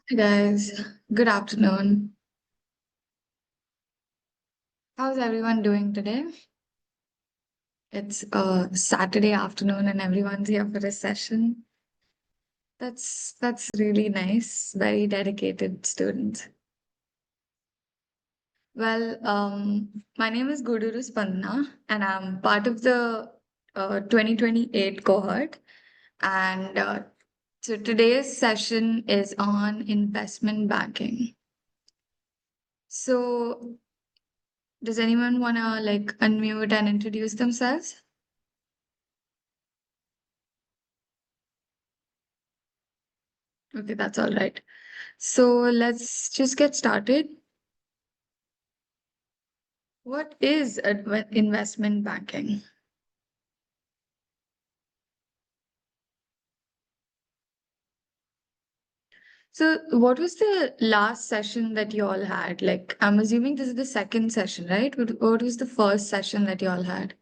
Hey guys, good afternoon. How's everyone doing today? It's a Saturday afternoon and everyone's here for a session. That's really nice. Very dedicated students. My name is Guduru Spandana and I'm part of the 2028 cohort. And so today's session is on investment banking. So does anyone wanna like unmute and introduce themselves? Okay, that's all right. So let's just get started. What is investment banking? So, what was the last session that you all had? Like, I'm assuming this is the second session, right? What was the first session that you all had?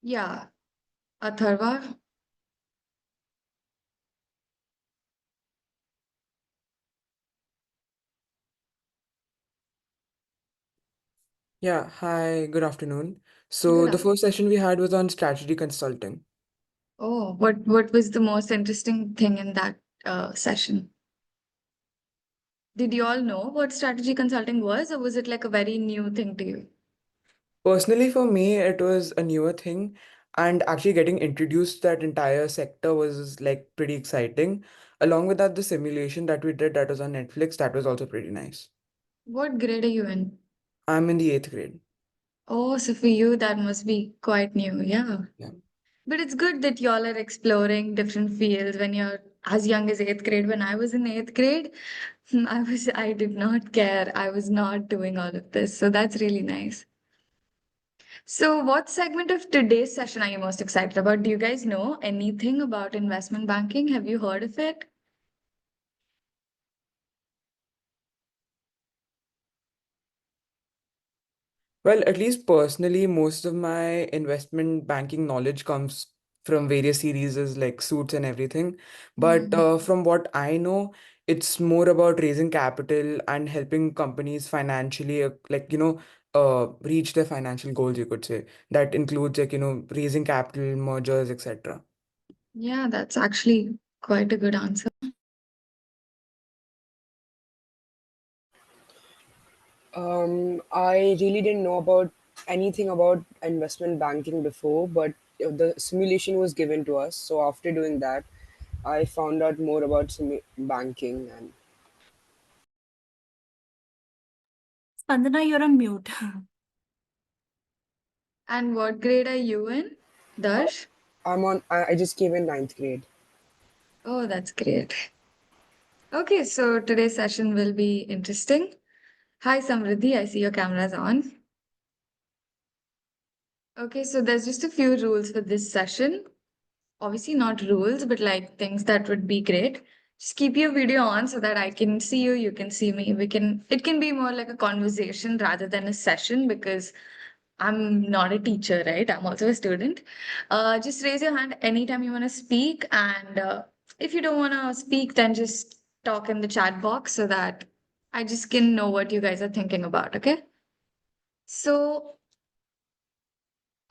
Yeah, Atharva. Yeah, hi, good afternoon. So Good the up. first session we had was on strategy consulting. Oh, what was the most interesting thing in that session? Did you all know what strategy consulting was, or was it like a very new thing to you? Personally, for me, it was a newer thing, and actually getting introduced to that entire sector was like pretty exciting. Along with that, the simulation that we did that was on Netflix, that was also pretty nice. What grade are you in? I'm in the eighth grade. Oh, so for you, that must be quite new. Yeah. Yeah. But it's good that y'all are exploring different fields when you're as young as eighth grade. When I was in eighth grade, I did not care. I was not doing all of this. So that's really nice. So, what segment of today's session are you most excited about? Do you guys know anything about investment banking? Have you heard of it? Well, at least personally, most of my investment banking knowledge comes from various series like Suits and everything. But Hmm. from what I know, it's more about raising capital and helping companies financially, reach their financial goals, you could say. That includes raising capital, mergers, etc. Yeah, that's actually quite a good answer. I really didn't know about anything about investment banking before, but the simulation was given to us. So after doing that, I found out more about banking and Spandana, you're on mute. And what grade are you in, uh, Darsh? I just came in ninth grade. Oh, that's great. Okay, so today's session will be interesting. Hi, Samriddhi. I see your camera's on. Okay, so there's just a few rules for this session. Obviously, not rules, but like things that would be great. Just keep your video on so that I can see you, you can see me. It can be more like a conversation rather than a session because I'm not a teacher, right? I'm also a student. Just raise your hand anytime you want to speak. And if you don't want to speak, then just talk in the chat box so that I just can know what you guys are thinking about. Okay. So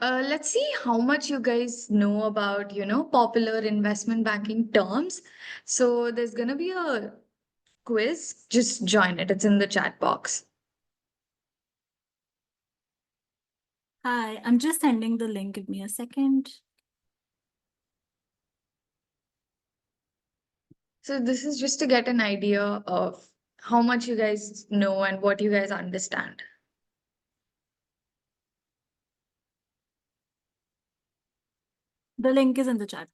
let's see how much you guys know about, popular investment banking terms. So there's going to be a quiz. Just join it. It's in the chat box. Hi, I'm just sending the link. Give me a second. So this is just to get an idea of how much you guys know and what you guys understand. The link is in the chat.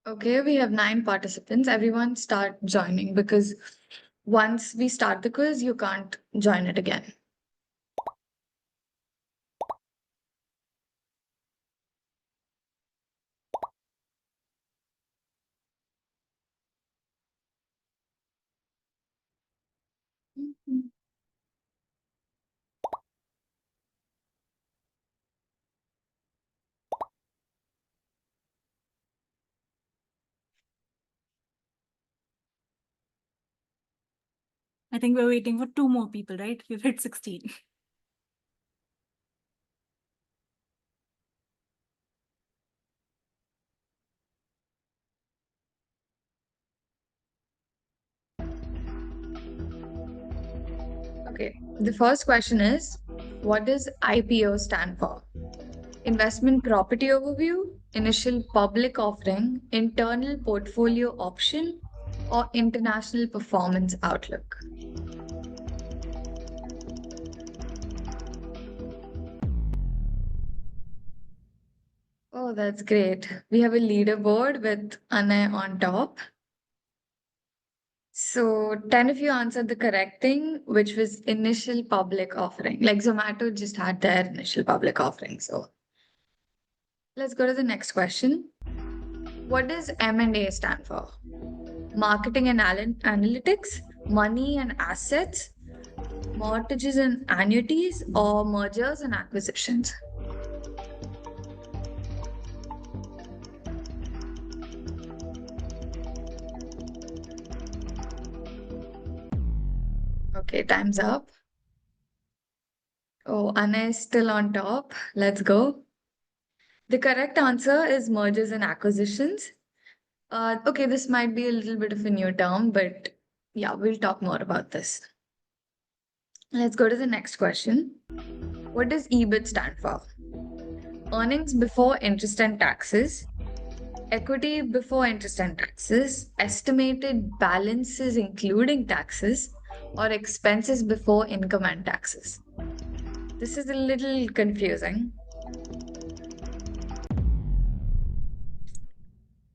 Okay, we have 9 participants. Everyone start joining because once we start the quiz, you can't join it again. I think we're waiting for 2 more people, right? We've hit 16. Okay, the first question is, what does IPO stand for? Investment Property Overview, Initial Public Offering, Internal Portfolio Option, or International Performance Outlook? Oh, that's great. We have a leaderboard with Anay on top. So 10 of you answered the correct thing, which was initial public offering. Like Zomato just had their initial public offering. So let's go to the next question. What does M&A stand for? Marketing and analytics, money and assets, mortgages and annuities, or mergers and acquisitions? Okay, time's up. Oh, Anna is still on top. Let's go. The correct answer is mergers and acquisitions. Okay, this might be a little bit of a new term, but yeah, we'll talk more about this. Let's go to the next question. What does EBIT stand for? Earnings before interest and taxes, equity before interest and taxes, estimated balances including taxes, or expenses before income and taxes? This is a little confusing.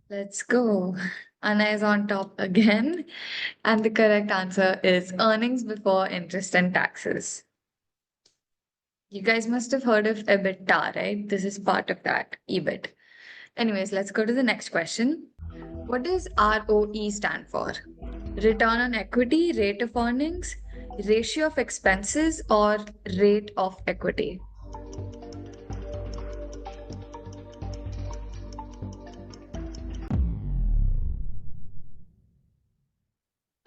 Let's go. Anna is on top again. And the correct answer is earnings before interest and taxes. You guys must have heard of EBITDA, right? This is part of that, EBIT. Anyways, let's go to the next question. What does ROE stand for? Return on equity, rate of earnings, ratio of expenses, or rate of equity?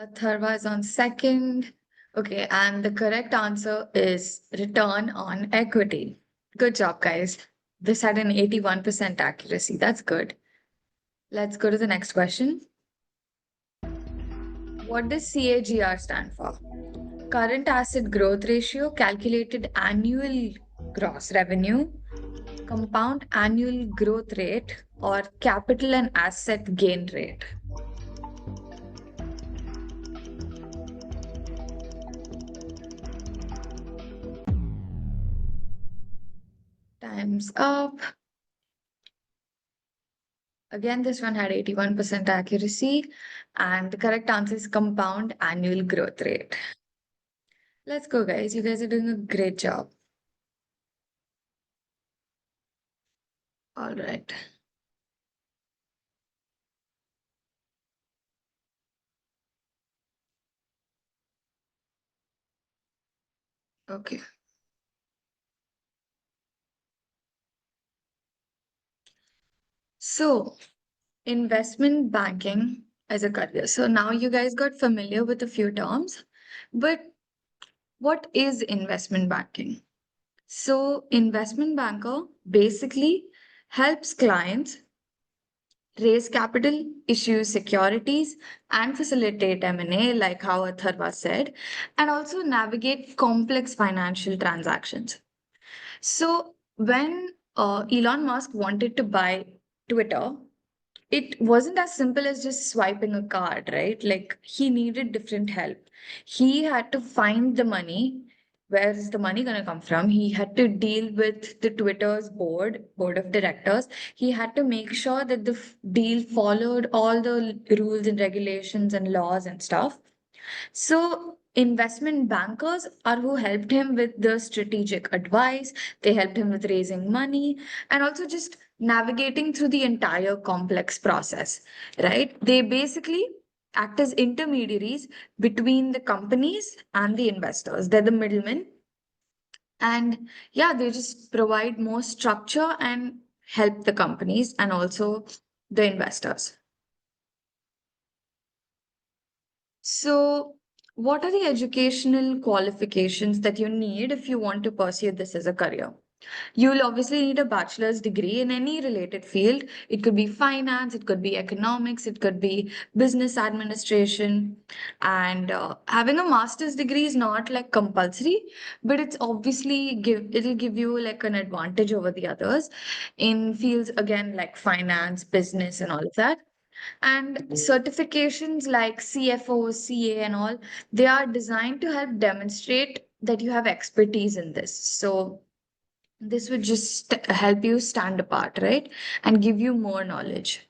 Atharva is on second. Okay, and the correct answer is return on equity. Good job, guys. This had an 81% accuracy. That's good. Let's go to the next question. What does CAGR stand for? Current asset growth ratio calculated annual gross revenue, compound annual growth rate, or capital and asset gain rate? Time's up. Again, this one had 81% accuracy, and the correct answer is compound annual growth rate. Let's go, guys. You guys are doing a great job. All right. Okay. So, investment banking as a career. So now you guys got familiar with a few terms, but what is investment banking? So, investment banker basically helps clients raise capital, issue securities, and facilitate M&A, like how Atharva said, and also navigate complex financial transactions. So, when Elon Musk wanted to buy Twitter, it wasn't as simple as just swiping a card, right? Like he needed different help. He had to find the money. Where is the money going to come from? He had to deal with the Twitter's board of directors. He had to make sure that the deal followed all the rules and regulations and laws and stuff. So investment bankers are who helped him with the strategic advice. They helped him with raising money and also just navigating through the entire complex process, right? They basically act as intermediaries between the companies and the investors. They're the middlemen. And yeah, they just provide more structure and help the companies and also the investors. So what are the educational qualifications that you need if you want to pursue this as a career? You'll obviously need a bachelor's degree in any related field. It could be finance, it could be economics, it could be business administration. And having a master's degree is not like compulsory, but it's obviously it'll give you like an advantage over the others in fields again like finance, business, and all of that. And certifications like CFO, CA, and all, they are designed to help demonstrate that you have expertise in this. So this would just help you stand apart, right? And give you more knowledge.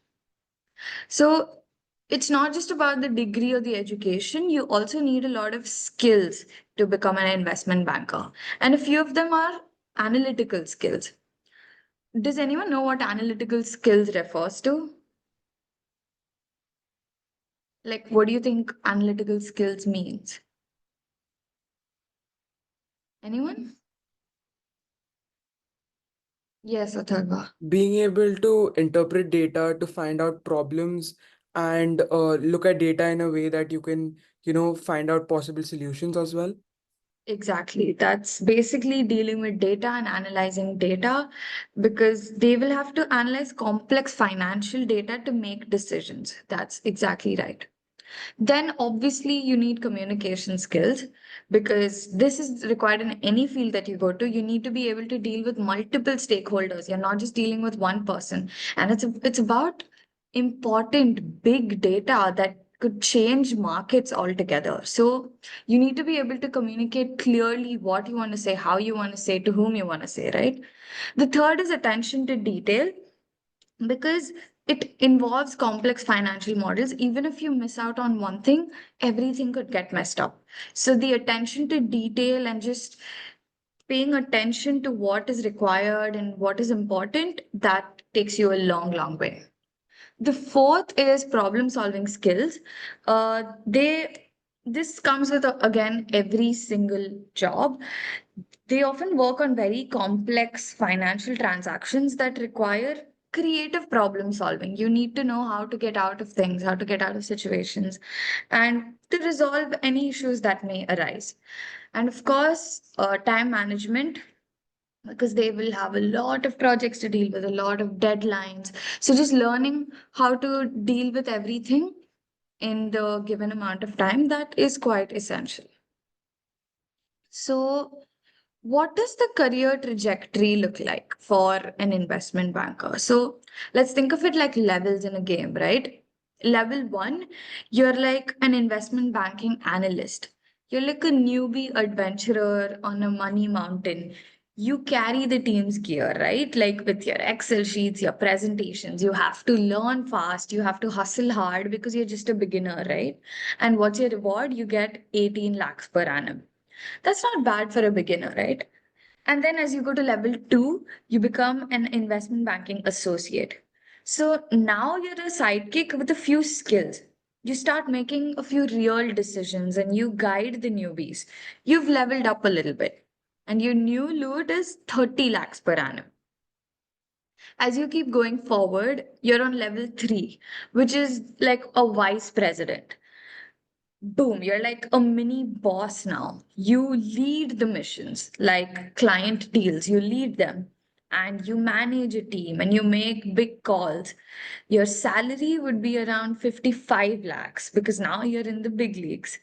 So it's not just about the degree or the education, you also need a lot of skills to become an investment banker. And a few of them are analytical skills. Does anyone know what analytical skills refers to? Like, what do you think analytical skills means? Anyone? Yes, Atharva. Being able to interpret data to find out problems and look at data in a way that you can, find out possible solutions as well. Exactly. That's basically dealing with data and analyzing data because they will have to analyze complex financial data to make decisions. That's exactly right. Then obviously you need communication skills because this is required in any field that you go to. You need to be able to deal with multiple stakeholders. You're not just dealing with one person. And it's about important big data that could change markets altogether. So you need to be able to communicate clearly what you want to say, how you want to say, to whom you want to say, right? The third is attention to detail because it involves complex financial models. Even if you miss out on one thing, everything could get messed up. So the attention to detail and just paying attention to what is required and what is important, that takes you a long, long way. The fourth is problem solving skills. This comes with again every single job. They often work on very complex financial transactions that require creative problem solving. You need to know how to get out of things, how to get out of situations, and to resolve any issues that may arise. And of course, time management, because they will have a lot of projects to deal with, a lot of deadlines. So just learning how to deal with everything in the given amount of time, that is quite essential. So what does the career trajectory look like for an investment banker? So let's think of it like levels in a game, right? Level one, you're like an investment banking analyst. You're like a newbie adventurer on a money mountain. You carry the team's gear, right? Like with your Excel sheets, your presentations. You have to learn fast. You have to hustle hard because you're just a beginner, right? And what's your reward? You get 18 lakhs per annum. That's not bad for a beginner, right? And then as you go to level two, you become an investment banking associate. So now you're a sidekick with a few skills. You start making a few real decisions and you guide the newbies. You've leveled up a little bit. And your new loot is 30 lakhs per annum. As you keep going forward, you're on level three, which is like a vice president. Boom, you're like a mini boss now. You lead the missions, like client deals, you lead them and you manage a team and you make big calls. Your salary would be around 55 lakhs because now you're in the big leagues.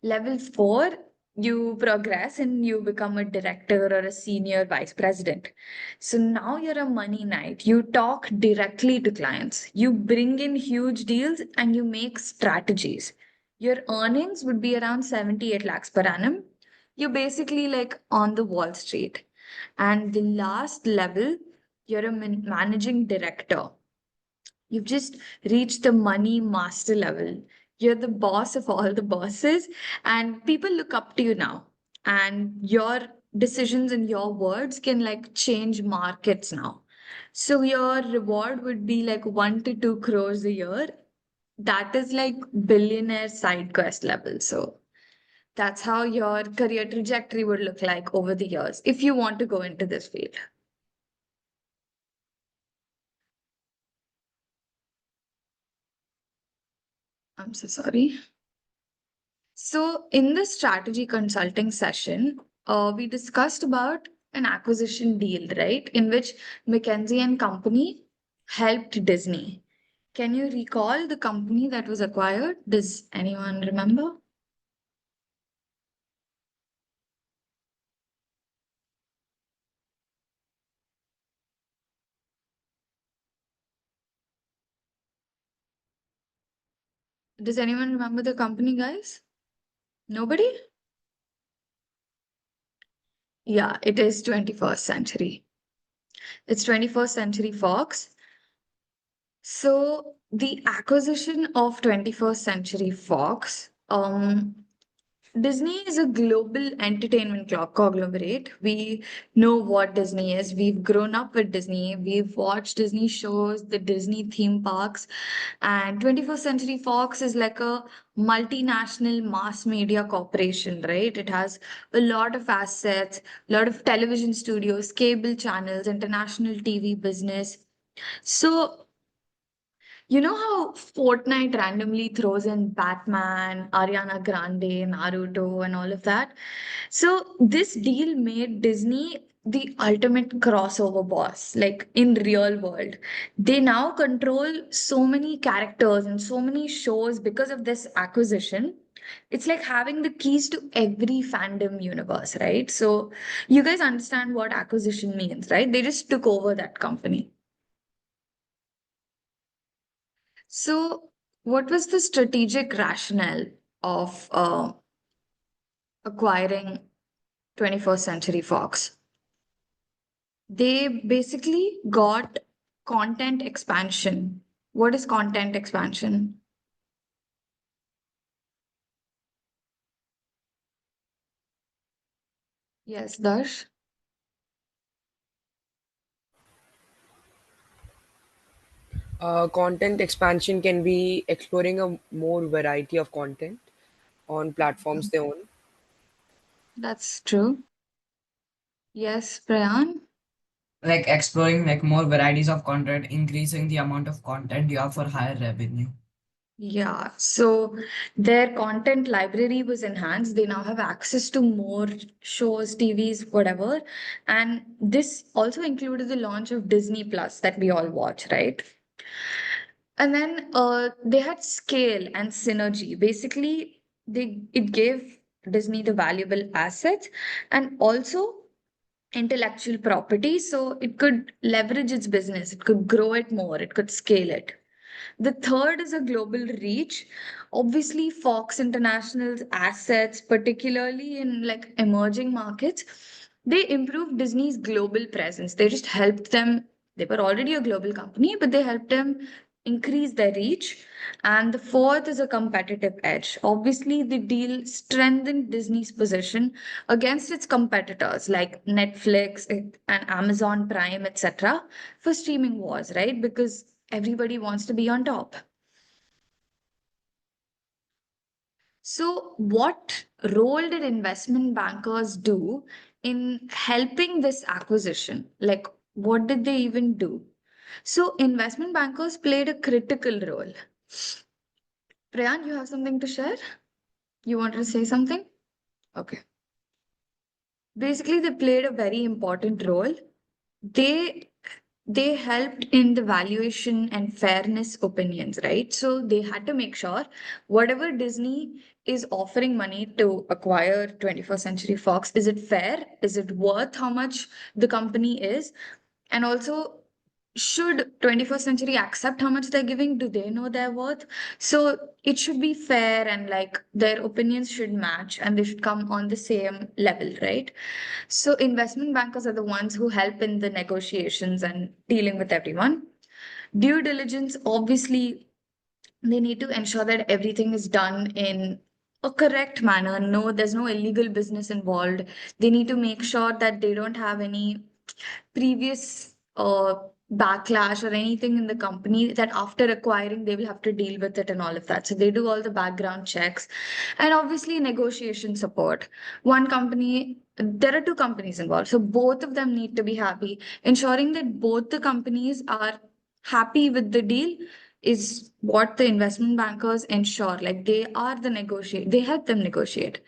Level four, you progress and you become a director or a senior vice president. So now you're a money knight. You talk directly to clients, you bring in huge deals, and you make strategies. Your earnings would be around 78 lakhs per annum. You're basically like on the Wall Street. And the last level, you're a managing director. You've just reached the money master level. You're the boss of all the bosses, and people look up to you now. And your decisions and your words can like change markets now. So your reward would be like 1 to 2 crores a year. That is like billionaire side quest level. So that's how your career trajectory would look like over the years if you want to go into this field. I'm so sorry. So in the strategy consulting session, we discussed about an acquisition deal, right? In which McKinsey and Company helped Disney. Can you recall the company that was acquired? Does anyone remember? Does anyone remember the company, guys? Nobody? Yeah, it is 21st Century. It's 21st Century Fox. So the acquisition of 21st Century Fox, Disney is a global entertainment conglomerate. We know what Disney is. We've grown up with Disney. We've watched Disney shows, the Disney theme parks. And 21st Century Fox is like a multinational mass media corporation, right? It has a lot of assets, a lot of television studios, cable channels, international TV business. So you know how Fortnite randomly throws in Batman, Ariana Grande, Naruto, and all of that? So this deal made Disney the ultimate crossover boss, like in real world. They now control so many characters and so many shows because of this acquisition. It's like having the keys to every fandom universe, right? So you guys understand what acquisition means, right? They just took over that company. So, what was the strategic rationale of acquiring 21st Century Fox? They basically got content expansion. What is content expansion? Yes, Darsh. Content expansion can be exploring a more variety of content on platforms they own. That's true. Yes, Prayan. Like exploring like more varieties of content, increasing the amount of content you have for higher revenue. Yeah, so their content library was enhanced. They now have access to more shows, TVs, whatever. And this also included the launch of Disney Plus that we all watch, right? And then they had scale and synergy. Basically, it gave Disney the valuable assets and also intellectual property. So it could leverage its business, it could grow it more, it could scale it. The third is a global reach. Obviously, Fox International's assets, particularly in like emerging markets, they improved Disney's global presence. They just helped them. They were already a global company, but they helped them increase their reach. And the fourth is a competitive edge. Obviously, the deal strengthened Disney's position against its competitors like Netflix and Amazon Prime, etc., for streaming wars, right? Because everybody wants to be on top. So, what role did investment bankers do in helping this acquisition? Like, what did they even do? So, investment bankers played a critical role. Prayan, you have something to share? You wanted to say something? Okay. Basically, they played a very important role. They they helped in the valuation and fairness opinions, right? So they had to make sure whatever Disney is offering money to acquire 21st Century Fox, is it fair? Is it worth how much the company is? And also, should 21st Century accept how much they're giving? Do they know their worth? So it should be fair and like their opinions should match and they should come on the same level, right? So investment bankers are the ones who help in the negotiations and dealing with everyone. Due diligence, obviously, they need to ensure that everything is done in a correct manner. No, there's no illegal business involved. They need to make sure that they don't have any previous backlash or anything in the company that after acquiring they will have to deal with it and all of that. So they do all the background checks and obviously negotiation support. One company, there are two companies involved, so both of them need to be happy, ensuring that both the companies are happy with the deal is what the investment bankers ensure. Like they help them negotiate.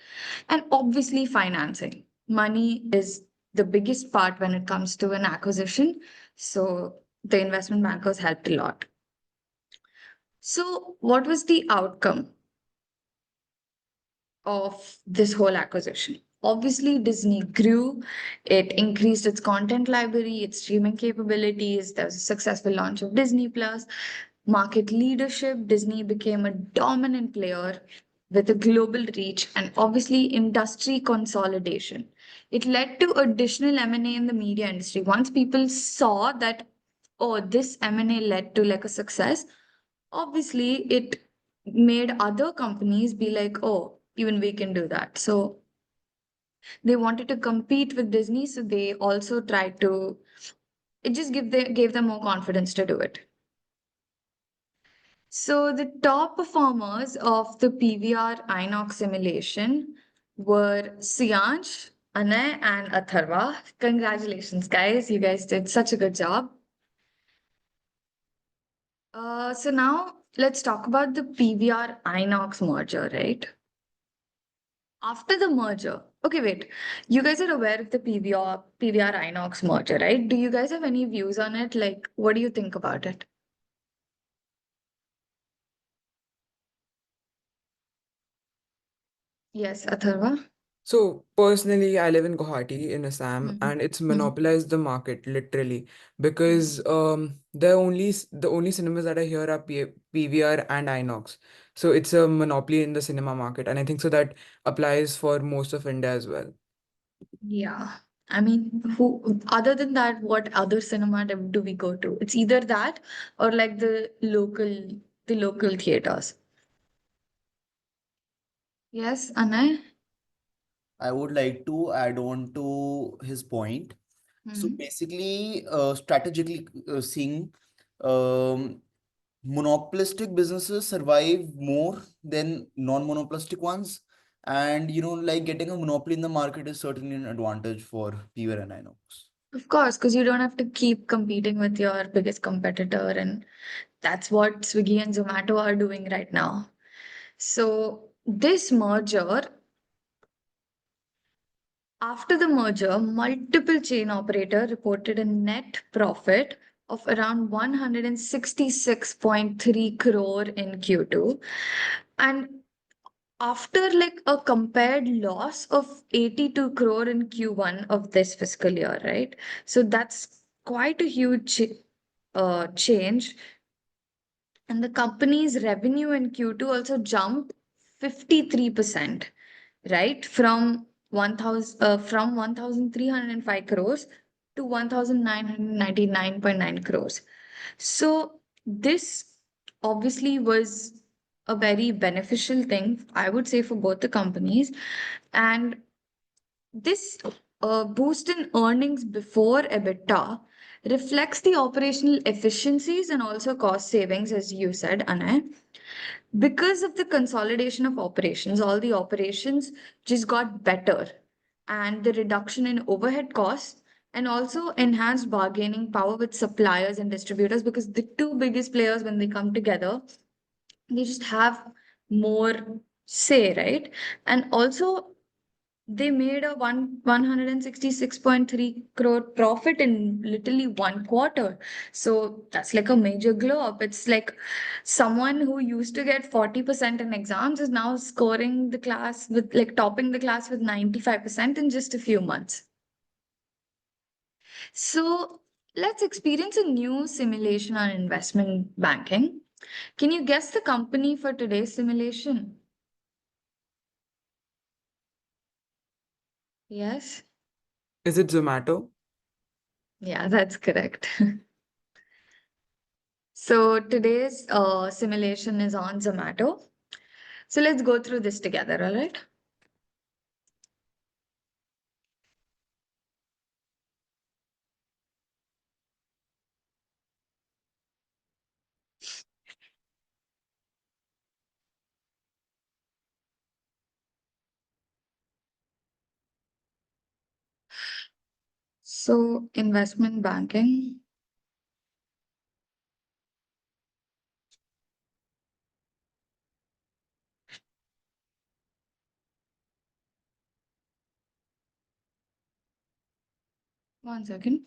And obviously, financing. Money is the biggest part when it comes to an acquisition. So the investment bankers helped a lot. So, what was the outcome of this whole acquisition? Obviously, Disney grew, it increased its content library, its streaming capabilities. There was a successful launch of Disney Plus, market leadership. Disney became a dominant player with a global reach, and obviously industry consolidation. It led to additional M&A in the media industry. Once people saw that, oh, this M&A led to like a success, obviously it made other companies be like, oh, even we can do that. So they wanted to compete with Disney, so they also tried to, it just gave them more confidence to do it. So the top performers of the PVR Inox simulation were Siyansh, Anay, and Atharva. Congratulations, guys. You guys did such a good job. So now let's talk about the PVR Inox merger, right? After the merger, okay, wait. You guys are aware of the PVR Inox merger, right? Do you guys have any views on it? Like, what do you think about it? Yes, Atharva. So personally, I live in Guwahati in Assam, Mhm. and it's Mhm. monopolized the market literally because the only cinemas that are here are PVR and Inox. So it's a monopoly in the cinema market, and I think so that applies for most of India as well. Yeah. I mean, other than that, what other cinema do we go to? It's either that or like the local theaters. Yes, Anay? I would like to add on to his point. So Mhm. basically, strategically seeing, um, monopolistic businesses survive more than non-monopolistic ones. And like getting a monopoly in the market is certainly an advantage for Pewer and Inox. Of course, because you don't have to keep competing with your biggest competitor, and that's what Swiggy and Zomato are doing right now. So this merger, after the merger, multiple chain operator reported a net profit of around 166.3 crore in Q2. And after like a compared loss of 82 crore in Q1 of this fiscal year, right? So that's quite a huge change. And the company's revenue in Q2 also jumped 53%, right? From 1,305 crores to 1,999.9 crores. So this obviously was a very beneficial thing, I would say, for both the companies. And this boost in earnings before EBITDA reflects the operational efficiencies and also cost savings, as you said, Anay. Because of the consolidation of operations, all the operations just got better, and the reduction in overhead costs, and also enhanced bargaining power with suppliers and distributors, because the two biggest players, when they come together, they just have more say, right? And also they made a 166.3 crore profit in literally 1 quarter. So that's like a major glow up. It's like someone who used to get 40% in exams is now scoring the class with like topping the class with 95% in just a few months. So let's experience a new simulation on investment banking. Can you guess the company for today's simulation? Yes? Is it Zomato? Yeah, that's correct. So today's simulation is on Zomato. So let's go through this together, all right? So investment banking. 1 second.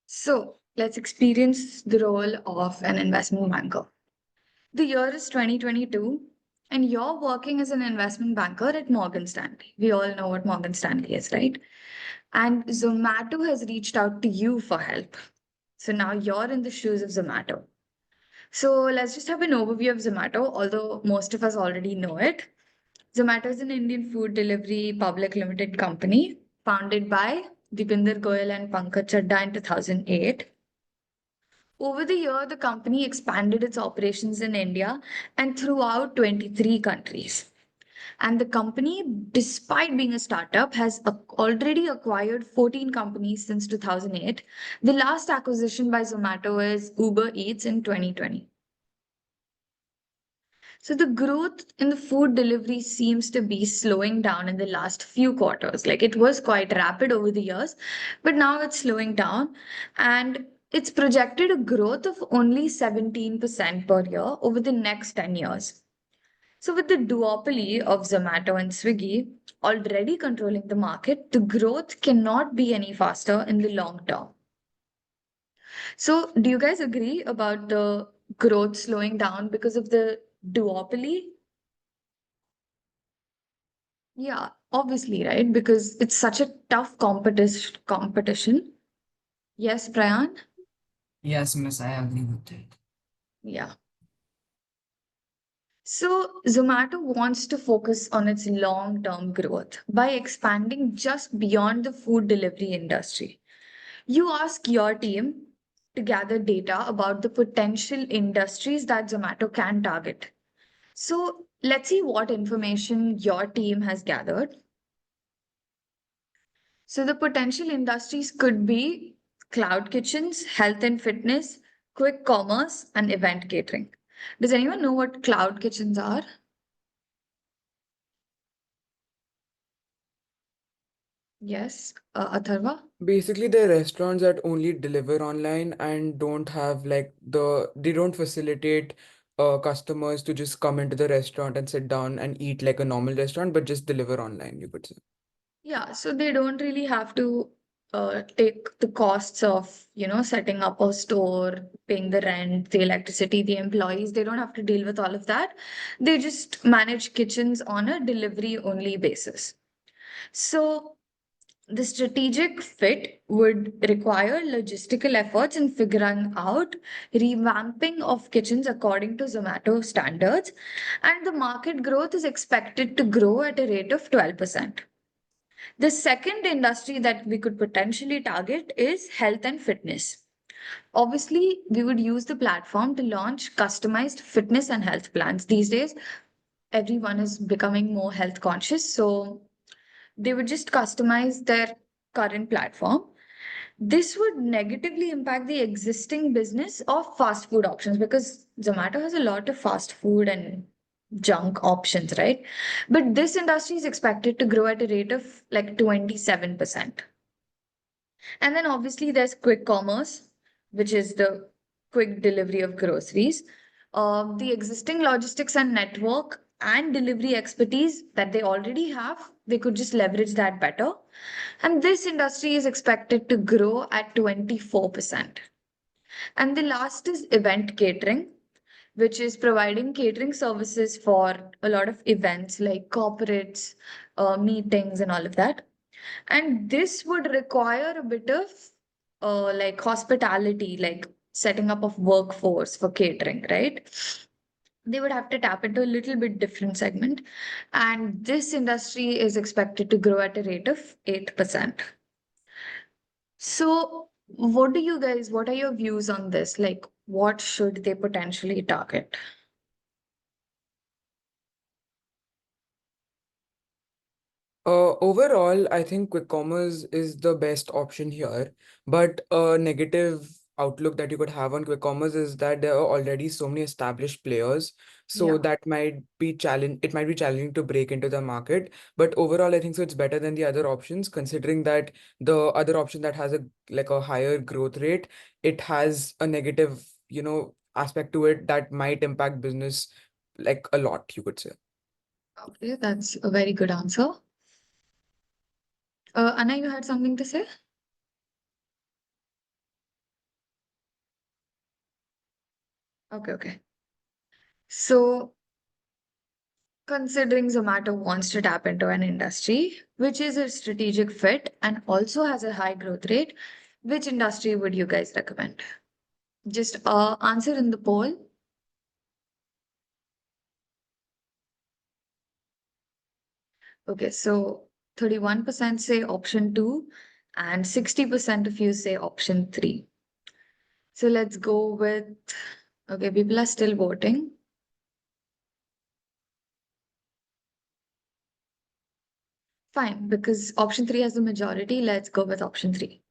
So let's experience the role of an investment banker. The year is 2022, and you're working as an investment banker at Morgan Stanley. We all know what Morgan Stanley is, right? And Zomato has reached out to you for help. So now you're in the shoes of Zomato. So let's just have an overview of Zomato, although most of us already know it. Zomato is an Indian food delivery public limited company founded by Deepinder Goyal and Pankaj Chadda in 2008. Over the year, the company expanded its operations in India and throughout 23 countries. And the company, despite being a startup, has already acquired 14 companies since 2008. The last acquisition by Zomato is Uber Eats in 2020. So the growth in the food delivery seems to be slowing down in the last few quarters. Like it was quite rapid over the years, but now it's slowing down and it's projected a growth of only 17% per year over the next 10 years. So with the duopoly of Zomato and Swiggy already controlling the market, the growth cannot be any faster in the long term. So do you guys agree about the growth slowing down because of the duopoly? Yeah, obviously, right? Because it's such a tough competition. Yes, Prayan? Yes, miss, I agree with it. Yeah. So Zomato wants to focus on its long-term growth by expanding just beyond the food delivery industry. You ask your team to gather data about the potential industries that Zomato can target. So let's see what information your team has gathered. So the potential industries could be cloud kitchens, health and fitness, quick commerce, and event catering. Does anyone know what cloud kitchens are? Yes, Atharva? Basically, they're restaurants that only deliver online and don't have they don't facilitate customers to just come into the restaurant and sit down and eat like a normal restaurant, but just deliver online, you could say. Yeah, so they don't really have to take the costs of, setting up a store, paying the rent, the electricity, the employees. They don't have to deal with all of that. They just manage kitchens on a delivery only basis. So the strategic fit would require logistical efforts in figuring out revamping of kitchens according to Zomato standards, and the market growth is expected to grow at a rate of 12%. The second industry that we could potentially target is health and fitness. Obviously, we would use the platform to launch customized fitness and health plans. These days, everyone is becoming more health conscious, so they would just customize their current platform. This would negatively impact the existing business of fast food options because Zomato has a lot of fast food and junk options, right? But this industry is expected to grow at a rate of like 27%. And then obviously there's quick commerce, which is the quick delivery of groceries. The existing logistics and network and delivery expertise that they already have, they could just leverage that better. And this industry is expected to grow at 24%. And the last is event catering, which is providing catering services for a lot of events like corporates, meetings, and all of that. And this would require a bit of like hospitality, like setting up of workforce for catering, right? They would have to tap into a little bit different segment. And this industry is expected to grow at a rate of 8%. So, what are your views on this? Like, what should they potentially target? Overall, I think quick commerce is the best option here. But a negative outlook that you could have on quick commerce is that there are already so many established players. So Yeah. that might be challenge. It might be challenging to break into the market. But overall, I think so it's better than the other options, considering that the other option that has a higher growth rate, it has a negative, aspect to it that might impact business like a lot, you could say. Okay, that's a very good answer. Anna, you had something to say? Okay. So, considering Zomato wants to tap into an industry which is a strategic fit and also has a high growth rate, which industry would you guys recommend? Just answer in the poll. Okay, so 31% say option 2 and 60% of you say option 3. So let's go with, okay, people are still voting. Fine, because option 3 has the majority, let's go with option 3.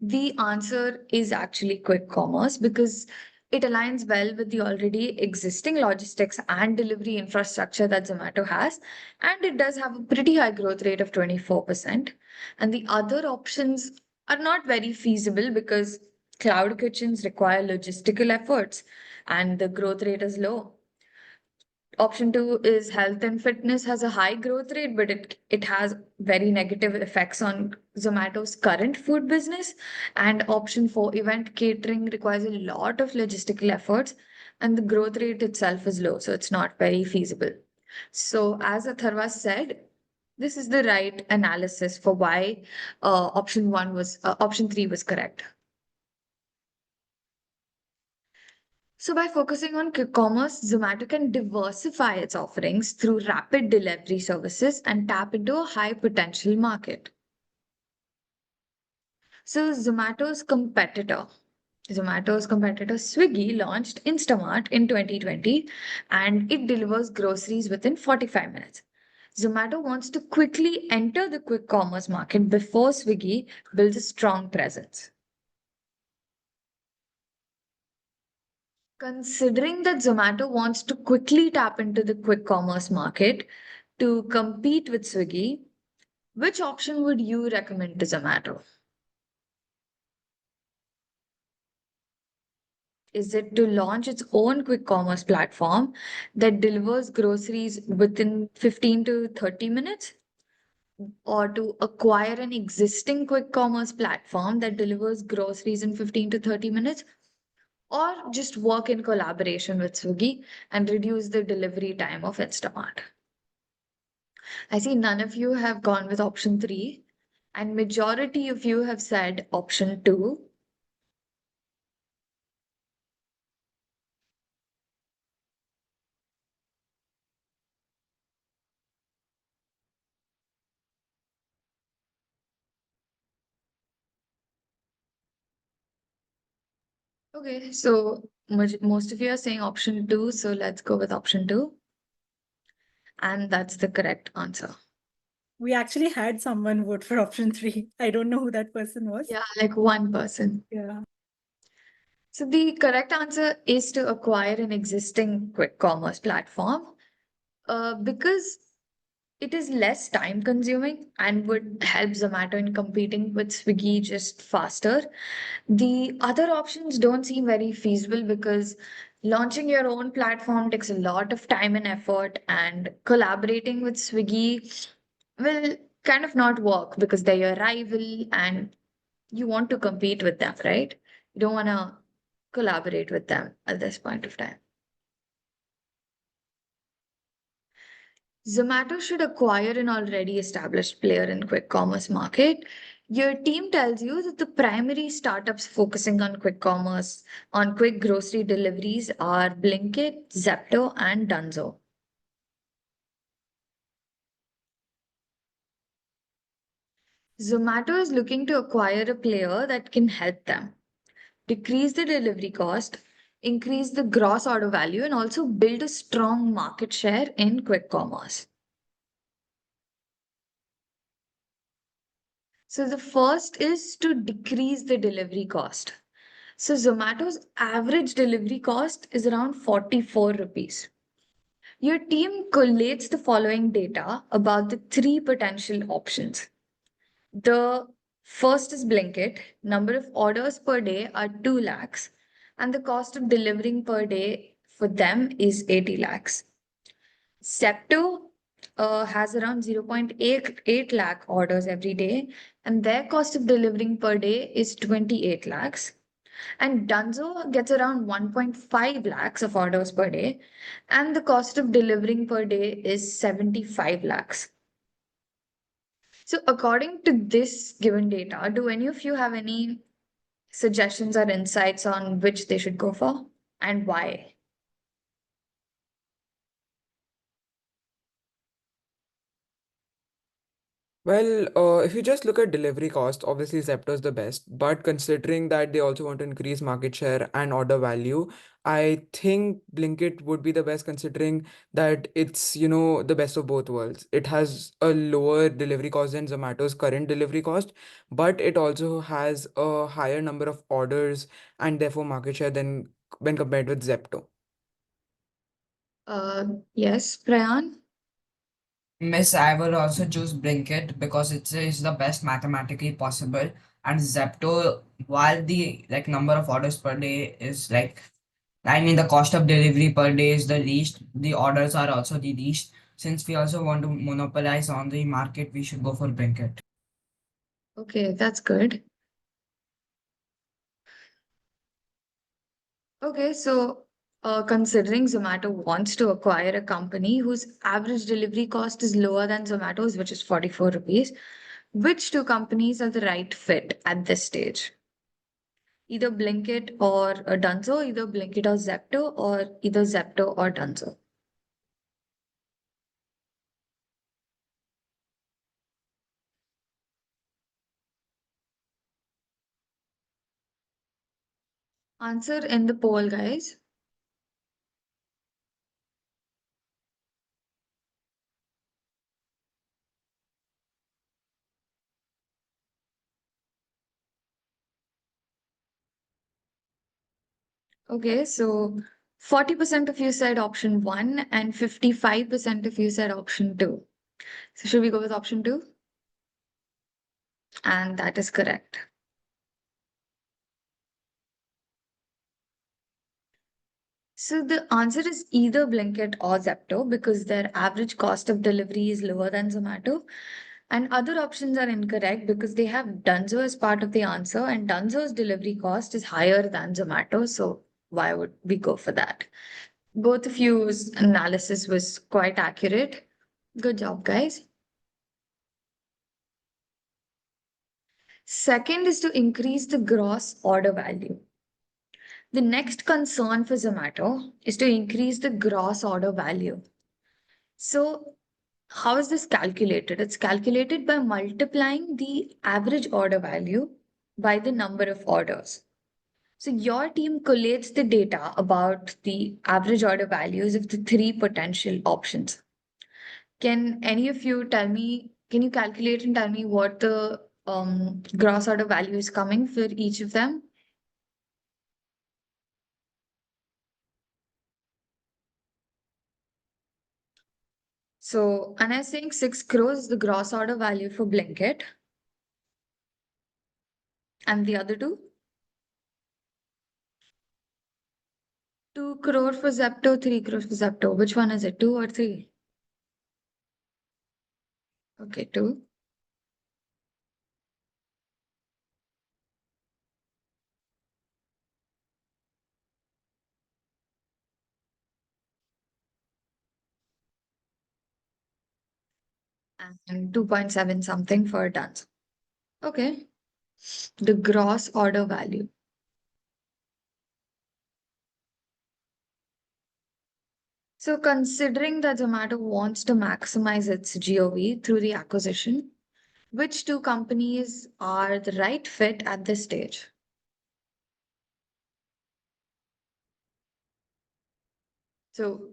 The answer is actually quick commerce because it aligns well with the already existing logistics and delivery infrastructure that Zomato has. And it does have a pretty high growth rate of 24%. And the other options are not very feasible because cloud kitchens require logistical efforts and the growth rate is low. Option 2 is health and fitness has a high growth rate, but it has very negative effects on Zomato's current food business. And option 4, event catering requires a lot of logistical efforts, and the growth rate itself is low, so it's not very feasible. So, as Atharva said, this is the right analysis for why option 3 was correct. So by focusing on quick commerce, Zomato can diversify its offerings through rapid delivery services and tap into a high potential market. So Zomato's competitor Swiggy launched Instamart in 2020 and it delivers groceries within 45 minutes. Zomato wants to quickly enter the quick commerce market before Swiggy builds a strong presence. Considering that Zomato wants to quickly tap into the quick commerce market to compete with Swiggy, which option would you recommend to Zomato? Is it to launch its own quick commerce platform that delivers groceries within 15 to 30 minutes? Or to acquire an existing quick commerce platform that delivers groceries in 15 to 30 minutes? Or just work in collaboration with Swiggy and reduce the delivery time of Instamart? I see none of you have gone with option 3, and majority of you have said option 2. Okay, so most of you are saying option 2, so let's go with option 2. And that's the correct answer. We actually had someone vote for option 3. I don't know who that person was. Yeah, like one person. Yeah. So the correct answer is to acquire an existing quick commerce platform because it is less time consuming and would help Zomato in competing with Swiggy just faster. The other options don't seem very feasible because launching your own platform takes a lot of time and effort, and collaborating with Swiggy will kind of not work because they're your rival and you want to compete with them, right? You don't want to collaborate with them at this point of time. Zomato should acquire an already established player in quick commerce market. Your team tells you that the primary startups focusing on quick commerce, on quick grocery deliveries are Blinkit, Zepto, and Dunzo. Zomato is looking to acquire a player that can help them decrease the delivery cost, increase the gross order value, and also build a strong market share in quick commerce. So the first is to decrease the delivery cost. So Zomato's average delivery cost is around 44 rupees. Your team collates the following data about the three potential options. The first is Blinkit. Number of orders per day are 2 lakhs. and the cost of delivering per day for them is 80 lakhs. Zepto has around 0.8 lakh orders every day, and their cost of delivering per day is 28 lakhs. And Dunzo gets around 1.5 lakhs of orders per day, and the cost of delivering per day is 75 lakhs. So, according to this given data, do any of you have any suggestions or insights on which they should go for and why? Well, if you just look at delivery cost, obviously Zepto is the best. But considering that they also want to increase market share and order value, I think Blinkit would be the best considering that it's, the best of both worlds. It has a lower delivery cost than Zomato's current delivery cost, but it also has a higher number of orders and therefore market share than when compared with Zepto. Yes, Prayan? Miss, I will also choose Blinkit because it is the best mathematically possible. And Zepto, while the number of orders per day is the cost of delivery per day is the least, the orders are also the least. Since we also want to monopolize on the market, we should go for Blinkit. Okay, that's good. Okay, so considering Zomato wants to acquire a company whose average delivery cost is lower than Zomato's, which is 44 rupees, which two companies are the right fit at this stage? Either Blinkit or Dunzo, either Blinkit or Zepto, or either Zepto or Dunzo. Answer in the poll, guys. Okay, so 40% of you said option 1 and 55% of you said option 2. So should we go with option 2? And that is correct. So the answer is either Blinkit or Zepto because their average cost of delivery is lower than Zomato. And other options are incorrect because they have Dunzo as part of the answer, and Dunzo's delivery cost is higher than Zomato. So why would we go for that? Both of you's analysis was quite accurate. Good job, guys. Second is to increase the gross order value. The next concern for Zomato is to increase the gross order value. So, how is this calculated? It's calculated by multiplying the average order value by the number of orders. So, your team collates the data about the average order values of the three potential options. Can any of you tell me, can you calculate and tell me what the gross order value is coming for each of them? So, and I'm saying 6 crores is the gross order value for Blinkit. And the other two? 2 crore for Zepto, 3 crores for Zepto. Which one is it, 2 or 3? Okay, 2. And 2.7 something for tons. Okay. The gross order value. So considering that Zomato wants to maximize its GOV through the acquisition, which two companies are the right fit at this stage? So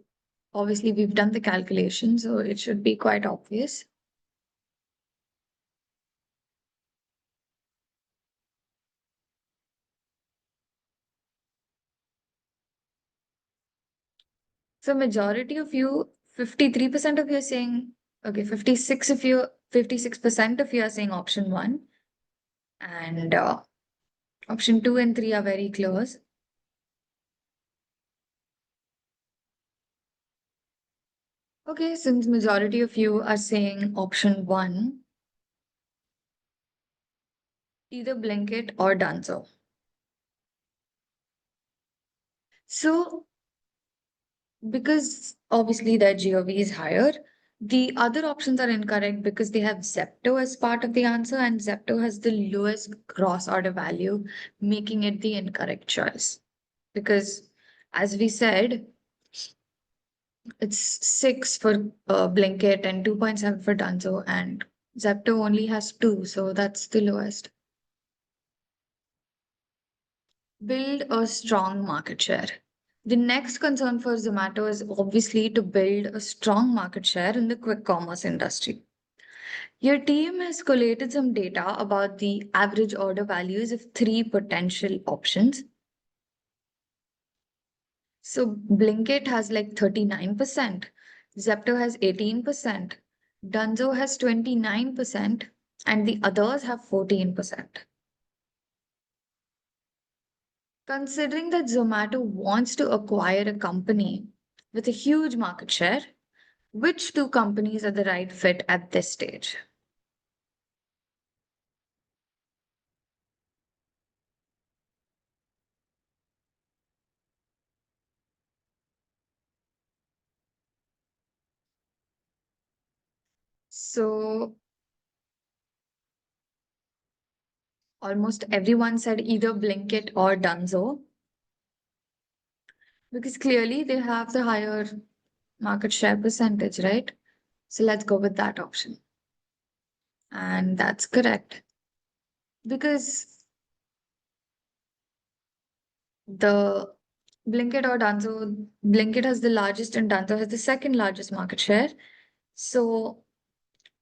obviously we've done the calculation, so it should be quite obvious. So majority of you, 53% of you are saying, okay, 56% of you are saying option 1. And option 2 and 3 are very close. Okay, since majority of you are saying option 1, either Blinkit or Dunzo. So, because obviously their GOV is higher, the other options are incorrect because they have Zepto as part of the answer, and Zepto has the lowest gross order value, making it the incorrect choice. Because, as we said, it's 6 for Blinkit and 2.7 for Dunzo, and Zepto only has 2, so that's the lowest. Build a strong market share. The next concern for Zomato is obviously to build a strong market share in the quick commerce industry. Your team has collated some data about the average order values of 3 potential options. So Blinkit has like 39%, Zepto has 18%, Dunzo has 29%, and the others have 14%. Considering that Zomato wants to acquire a company with a huge market share, which two companies are the right fit at this stage? So almost everyone said either Blinkit or Dunzo because clearly they have the higher market share percentage, right? So let's go with that option. And that's correct. Because the Blinkit or Dunzo, Blinkit has the largest and Dunzo has the second largest market share. So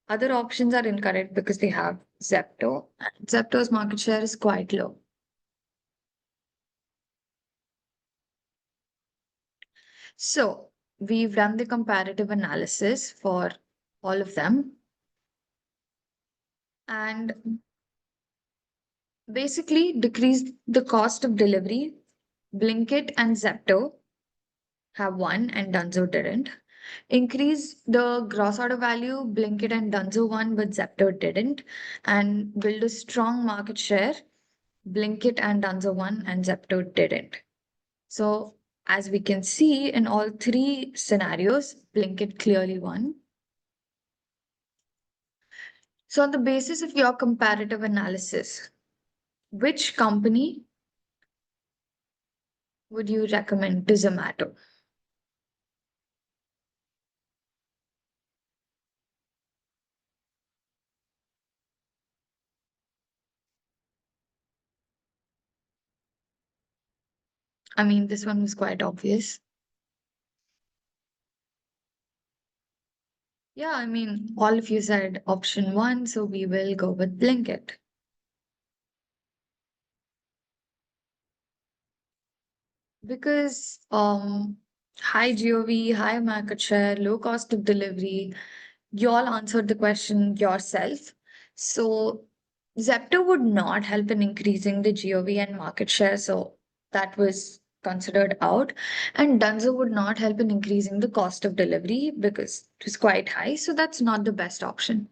other options are incorrect because they have Zepto. And Zepto's market share is quite low. So we've done the comparative analysis for all of them. And basically decreased the cost of delivery. Blinkit and Zepto have won and Dunzo didn't. Increase the gross order value, Blinkit and Dunzo won, but Zepto didn't. And build a strong market share, Blinkit and Dunzo won and Zepto didn't. So as we can see in all 3 scenarios, Blinkit clearly won. So on the basis of your comparative analysis, which company would you recommend to Zomato? I mean, this one was quite obvious. Yeah, I mean, all of you said option 1, so we will go with Blinkit. Because high GOV, high market share, low cost of delivery, you all answered the question yourself. So Zepto would not help in increasing the GOV and market share, so that was considered out. And Dunzo would not help in increasing the cost of delivery because it was quite high, so that's not the best option.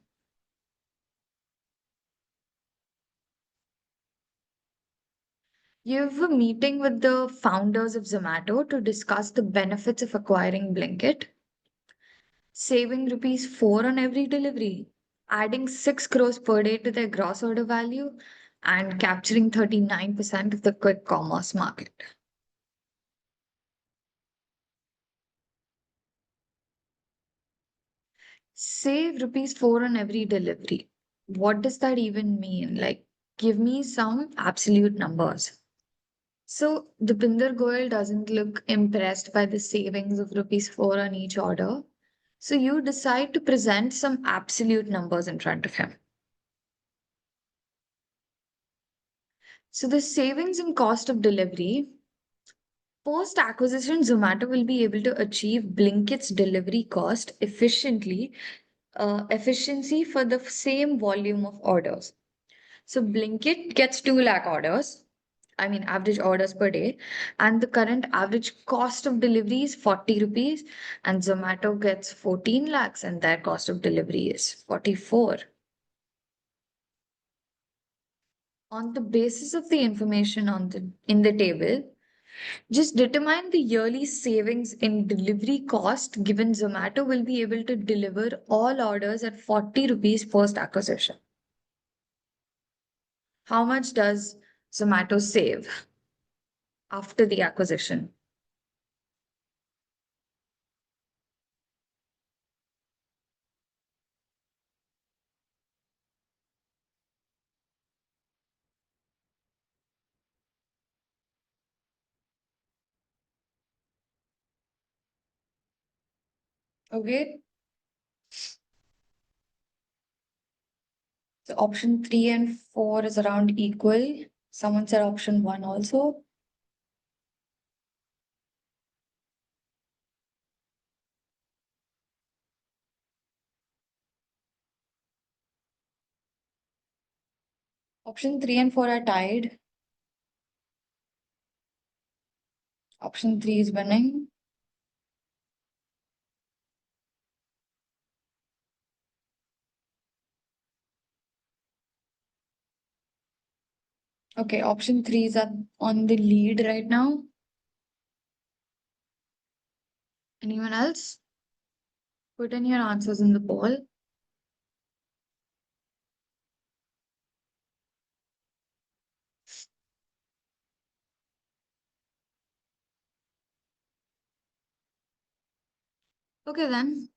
You have a meeting with the founders of Zomato to discuss the benefits of acquiring Blinkit, saving rupees 4 on every delivery, adding 6 crores per day to their gross order value, and capturing 39% of the quick commerce market. Save rupees 4 on every delivery. What does that even mean? Like, give me some absolute numbers. So Dipinder Goyal doesn't look impressed by the savings of rupees 4 on each order. So you decide to present some absolute numbers in front of him. So the savings in cost of delivery, post acquisition, Zomato will be able to achieve Blinkit's delivery cost efficiency for the same volume of orders. So Blinkit gets 2 lakh orders average orders per day, and the current average cost of delivery is 40 rupees, and Zomato gets 14 lakhs, and their cost of delivery is 44. On the basis of the information in the table, just determine the yearly savings in delivery cost given Zomato will be able to deliver all orders at 40 rupees post acquisition. How much does Zomato save after the acquisition? Okay. So option 3 and 4 is around equal. Someone said option 1 also. Option 3 and 4 are tied. Option 3 is winning. Okay, option 3 is on the lead right now. Anyone else? Put in your answers in the poll. Okay, then.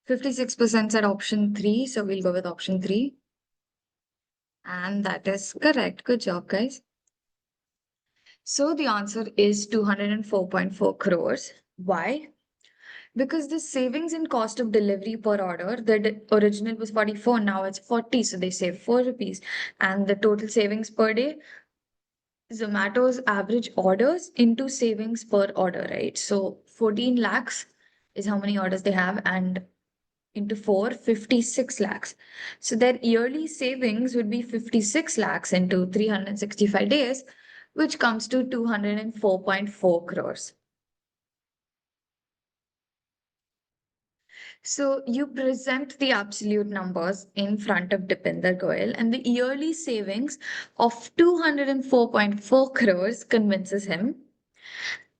56% said option 3, so we'll go with option 3. And that is correct. Good job, guys. So the answer is 204.4 crores. Why? Because the savings in cost of delivery per order, the original was 44, now it's 40, so they save 4 rupees. And the total savings per day, Zomato's average orders into savings per order, right? So 14 lakhs is how many orders they have, and into 4, 56 lakhs. So their yearly savings would be 56 lakhs into 365 days, which comes to 204.4 crores. So you present the absolute numbers in front of Dipinder Goyal, and the yearly savings of 204.4 crores convinces him.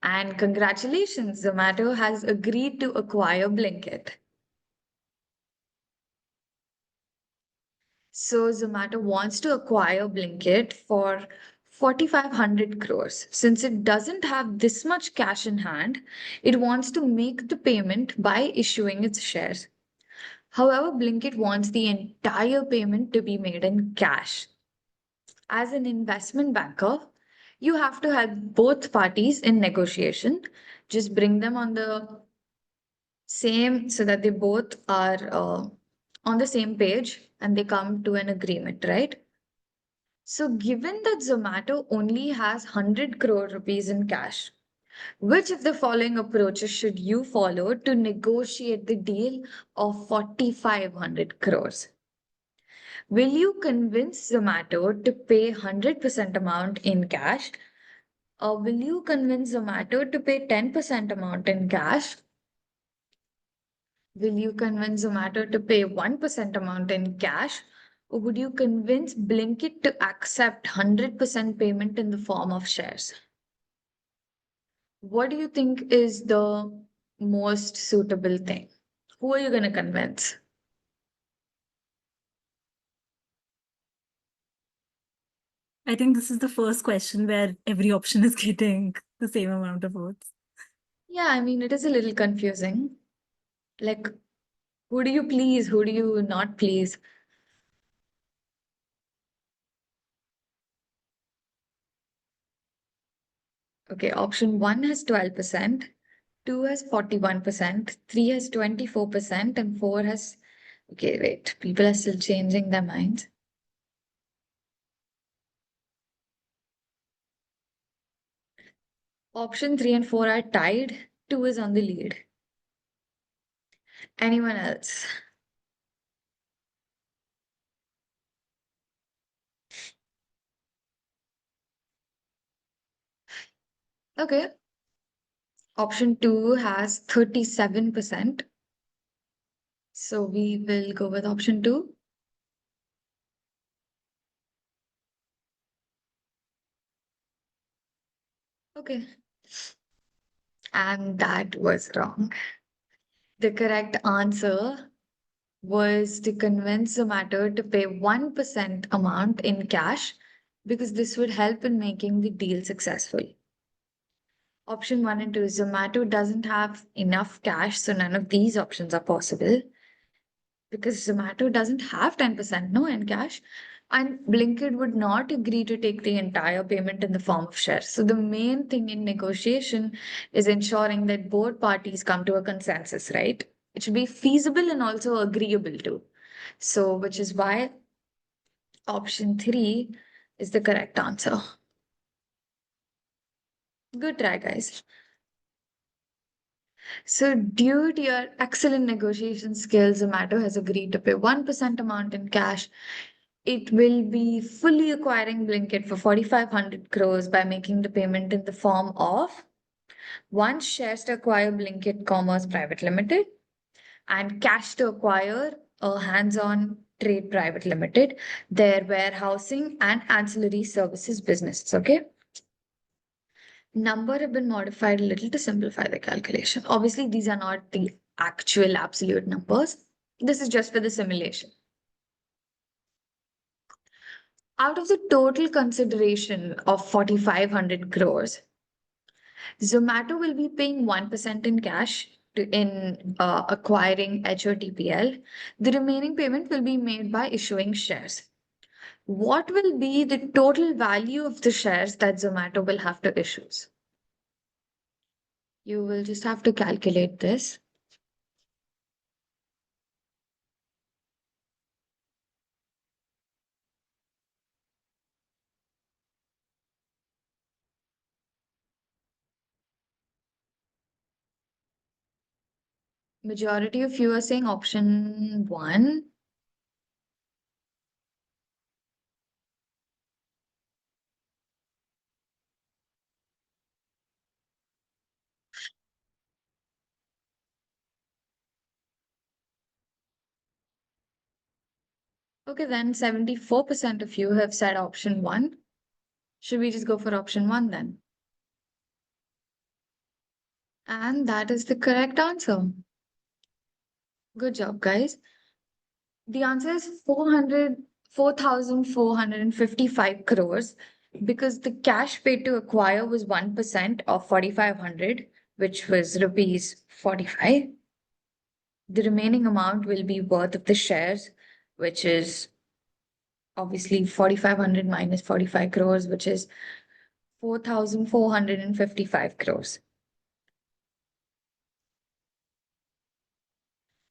And congratulations, Zomato has agreed to acquire Blinkit. So Zomato wants to acquire Blinkit for 4,500 crores. Since it doesn't have this much cash in hand, it wants to make the payment by issuing its shares. However, Blinkit wants the entire payment to be made in cash. As an investment banker, you have to help both parties in negotiation. Just bring them on the same so that they both are on the same page and they come to an agreement, right? So, given that Zomato only has 100 crore rupees in cash, which of the following approaches should you follow to negotiate the deal of 4,500 crores? Will you convince Zomato to pay 100% amount in cash? Or will you convince Zomato to pay 10% amount in cash? Will you convince Zomato to pay 1% amount in cash? Or would you convince Blinkit to accept 100% payment in the form of shares? What do you think is the most suitable thing? Who are you going to convince? I think this is the first question where every option is getting the same amount of votes. Yeah, I mean, it is a little confusing. Like, who do you please? Who do you not please? Okay, option 1 has 12%, 2 has 41%, 3 has 24%, and 4 has. Okay, wait, people are still changing their minds. Option 3 and 4 are tied, 2 is on the lead. Anyone else? Okay. Option 2 has 37%. So we will go with option 2. Okay. And that was wrong. The correct answer was to convince Zomato to pay 1% amount in cash because this would help in making the deal successful. Option 1 and 2, Zomato doesn't have enough cash, so none of these options are possible because Zomato doesn't have 10% no in cash, and Blinkit would not agree to take the entire payment in the form of shares. So the main thing in negotiation is ensuring that both parties come to a consensus, right? It should be feasible and also agreeable to. So, which is why option 3 is the correct answer. Good try, guys. So, due to your excellent negotiation skills, Zomato has agreed to pay 1% amount in cash. It will be fully acquiring Blinkit for 4,500 crores by making the payment in the form of one, shares to acquire Blinkit Commerce Private Limited, and cash to acquire a hands-on trade private limited, their warehousing and ancillary services business. Okay. Number have been modified a little to simplify the calculation. Obviously, these are not the actual absolute numbers. This is just for the simulation. Out of the total consideration of 4,500 crores, Zomato will be paying 1% in cash in acquiring HOTPL. The remaining payment will be made by issuing shares. What will be the total value of the shares that Zomato will have to issue? You will just have to calculate this. Majority of you are saying option 1. Okay, then 74% of you have said option 1. Should we just go for option 1 then? And that is the correct answer. Good job, guys. The answer is 4,455 crores because the cash paid to acquire was 1% of 4,500, which was rupees 45. The remaining amount will be worth of the shares, which is obviously 4,500 minus 45 crores, which is 4,455 crores.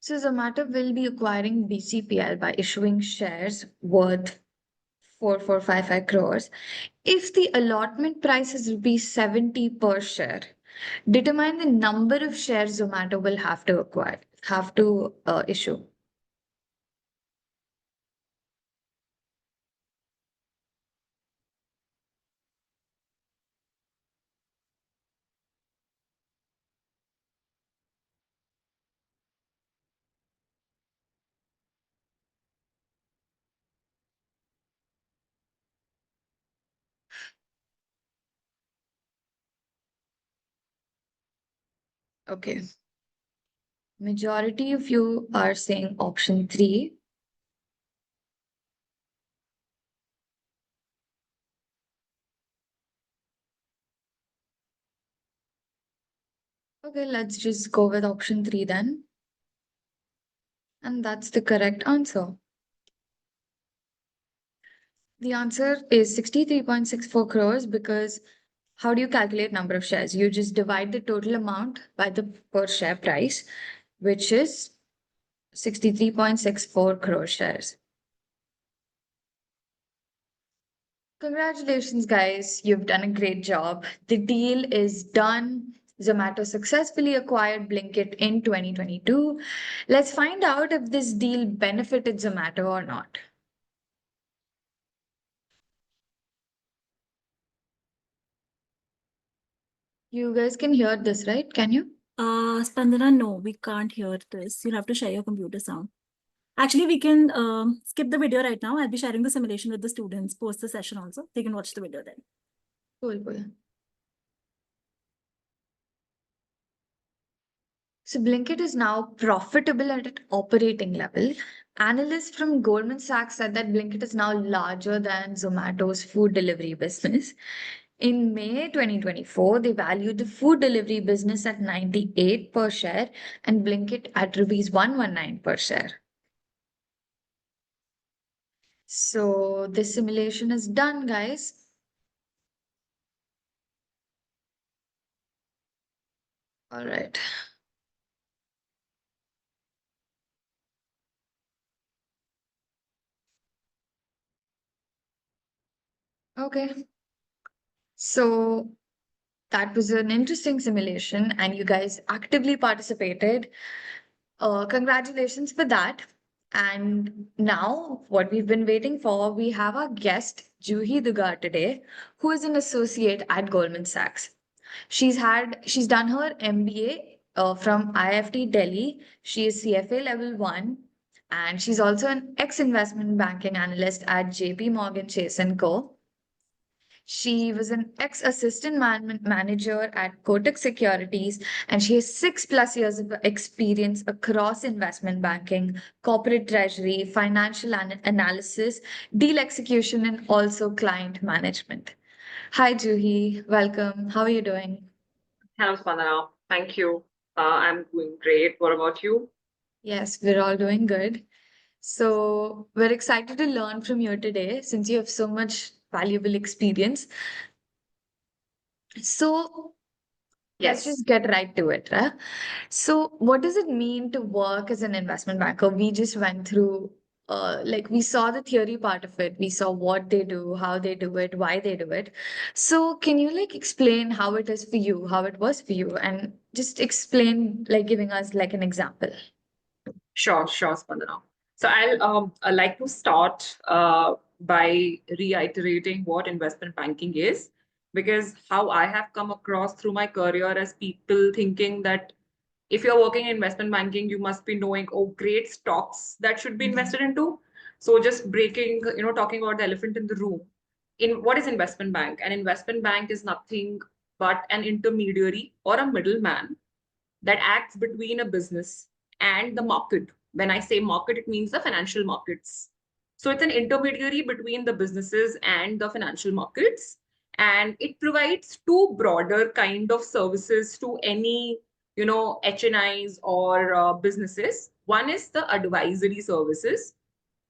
So Zomato will be acquiring BCPL by issuing shares worth 4,455 crores. If the allotment price is rupees 70 per share, determine the number of shares Zomato will have to issue. Okay. Majority of you are saying option 3. Okay, let's just go with option 3 then. And that's the correct answer. The answer is 63.64 crores because how do you calculate number of shares? You just divide the total amount by the per share price, which is 63.64 crore shares. Congratulations, guys. You've done a great job. The deal is done. Zomato successfully acquired Blinkit in 2022. Let's find out if this deal benefited Zomato or not. You guys can hear this, right? Can you? Spandana, no, we can't hear this. You'll have to share your computer sound. Actually, we can skip the video right now. I'll be sharing the simulation with the students post the session also. They can watch the video then. Cool. So Blinkit is now profitable at an operating level. Analysts from Goldman Sachs said that Blinkit is now larger than Zomato's food delivery business. In May 2024, they valued the food delivery business at 98 per share and Blinkit at rupees 119 per share. So this simulation is done, guys. All right. Okay. So that was an interesting simulation, and you guys actively participated. Congratulations for that. And now, what we've been waiting for, we have our guest, Juhi Dugar, today, who is an associate at Goldman Sachs. She's done her MBA from IIFT Delhi. She is CFA level 1, and she's also an ex-investment banking analyst at JPMorgan Chase Co. She was an ex-assistant manager at Kotak Securities, and she has 6+ years of experience across investment banking, corporate treasury, financial analysis, deal execution, and also client management. Hi, Juhi. Welcome. How are you doing? Hello, Spandana. Thank you. I'm doing great. What about you? Yes, we're all doing good. So we're excited to learn from you today since you have so much valuable experience. So let's Yes. just get right to it, right? So what does it mean to work as an investment banker? We just went through, like we saw the theory part of it. We saw what they do, how they do it, why they do it. So can you like explain how it is for you, how it was for you, and just explain, like giving us like an example? Sure, Spandana. So I'd like to start by reiterating what investment banking is, because how I have come across through my career as people thinking that if you're working in investment banking, you must be knowing, oh, great stocks that should be invested into. So just talking about the elephant in the room. In what is investment bank? An investment bank is nothing but an intermediary or a middleman that acts between a business and the market. When I say market, it means the financial markets. So it's an intermediary between the businesses and the financial markets. And it provides two broader kind of services to any, HNIs or businesses. One is the advisory services.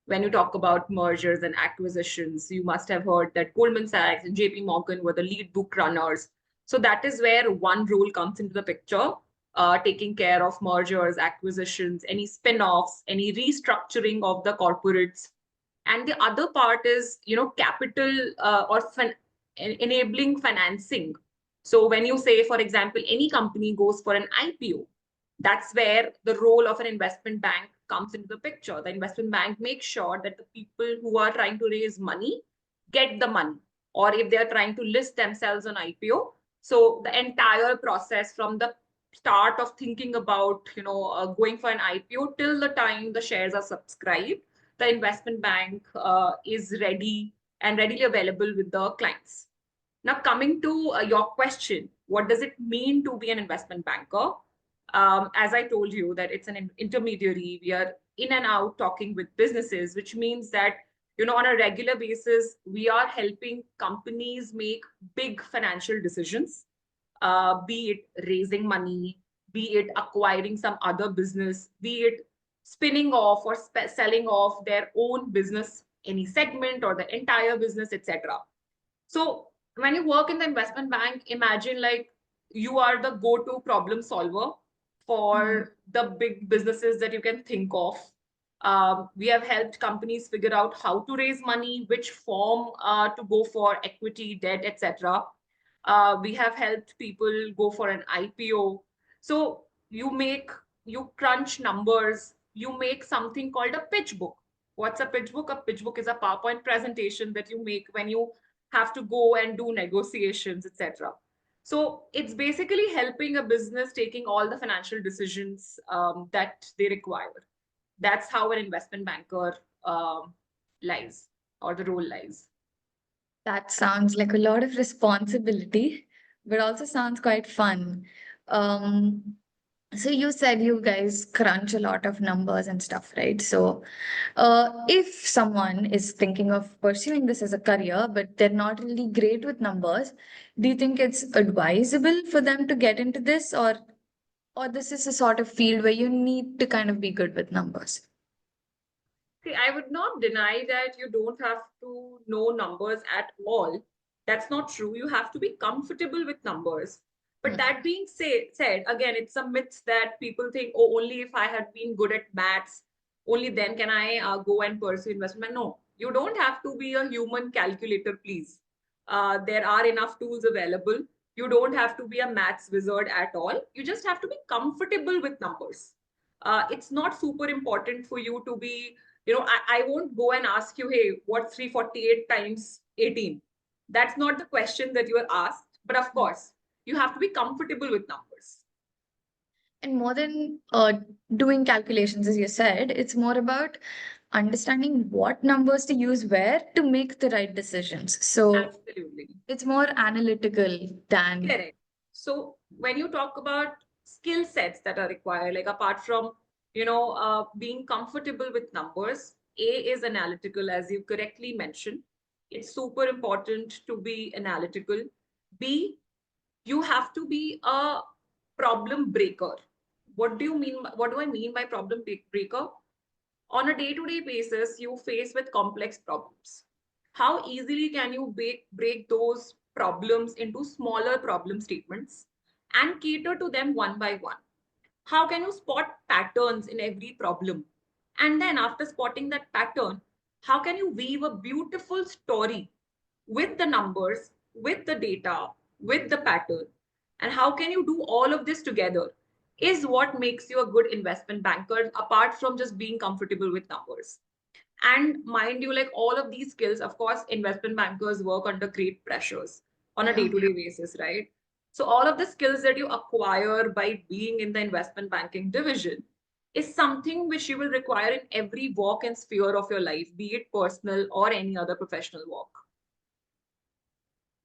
When you talk about mergers and acquisitions, you must have heard that Goldman Sachs and JPMorgan were the lead book runners. So that is where one role comes into the picture, taking care of mergers, acquisitions, any spin-offs, any restructuring of the corporates. And the other part is, capital enabling financing. So when you say, for example, any company goes for an IPO, that's where the role of an investment bank comes into the picture. The investment bank makes sure that the people who are trying to raise money get the money, or if they are trying to list themselves on IPO. So the entire process from the start of thinking about going for an IPO till the time the shares are subscribed, the investment bank is ready and readily available with the clients. Now, coming to your question, what does it mean to be an investment banker? As I told you, that it's an intermediary. We are in and out talking with businesses, which means that on a regular basis, we are helping companies make big financial decisions, be it raising money, be it acquiring some other business, be it spinning off or selling off their own business, any segment or the entire business, etc. So when you work in the investment bank, imagine like you are the go-to problem solver for the big businesses that you can think of. We have helped companies figure out how to raise money, which form to go for, equity, debt, etc. We have helped people go for an IPO. So you crunch numbers, you make something called a pitch book. What's a pitch book? A pitch book is a PowerPoint presentation that you make when you have to go and do negotiations, etc. So it's basically helping a business taking all the financial decisions that they require. That's how an investment banker lies, or the role lies. That sounds like a lot of responsibility, but also sounds quite fun. Um, so you said you guys crunch a lot of numbers and stuff, right? So, if someone is thinking of pursuing this as a career, but they're not really great with numbers, do you think it's advisable for them to get into this, or this is a sort of field where you need to kind of be good with numbers? See, I would not deny that you don't have to know numbers at all. That's not true. You have to be comfortable with numbers. But that being said, again, it's a myth that people think, oh, only if I had been good at maths, only then can I go and pursue investment. No, you don't have to be a human calculator, please. There are enough tools available. You don't have to be a maths wizard at all. You just have to be comfortable with numbers. It's not super important for you to be, I won't go and ask you, hey, what's 348 times 18? That's not the question that you are asked. But of course, you have to be comfortable with numbers. And more than doing calculations, as you said, it's more about understanding what numbers to use where to make the right decisions. So Absolutely. it's more analytical than. Correct. So when you talk about skill sets that are required, like apart from, being comfortable with numbers, A is analytical, as you correctly mentioned. It's super important to be analytical. B, you have to be a problem breaker. What do you mean? What do I mean by problem breaker? On a day-to-day basis, you face with complex problems. How easily can you break those problems into smaller problem statements and cater to them one by one? How can you spot patterns in every problem? And then after spotting that pattern, how can you weave a beautiful story with the numbers, with the data, with the pattern? And how can you do all of this together is what makes you a good investment banker, apart from just being comfortable with numbers. And mind you, like all of these skills, of course, investment bankers work under great pressures on a day-to-day basis, right? So all of the skills that you acquire by being in the investment banking division is something which you will require in every walk and sphere of your life, be it personal or any other professional walk.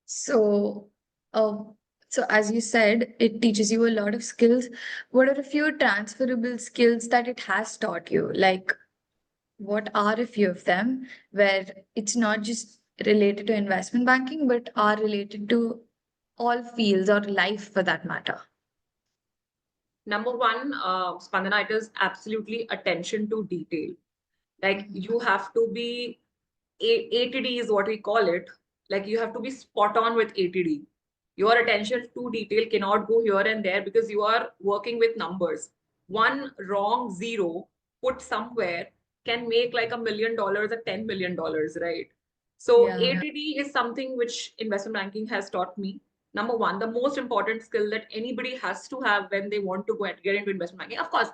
So, so as you said, it teaches you a lot of skills. What are a few transferable skills that it has taught you? Like, what are a few of them where it's not just related to investment banking, but are related to all fields or life for that matter? Number one, Spandana, it is absolutely attention to detail. Like you have to be, ATD is what we call it. Like you have to be spot on with ATD. Your attention to detail cannot go here and there because you are working with numbers. One wrong zero put somewhere can make like $1 million or $10 million, right? So Yeah. ATD is something which investment banking has taught me. Number one, the most important skill that anybody has to have when they want to go and get into investment banking. Of course,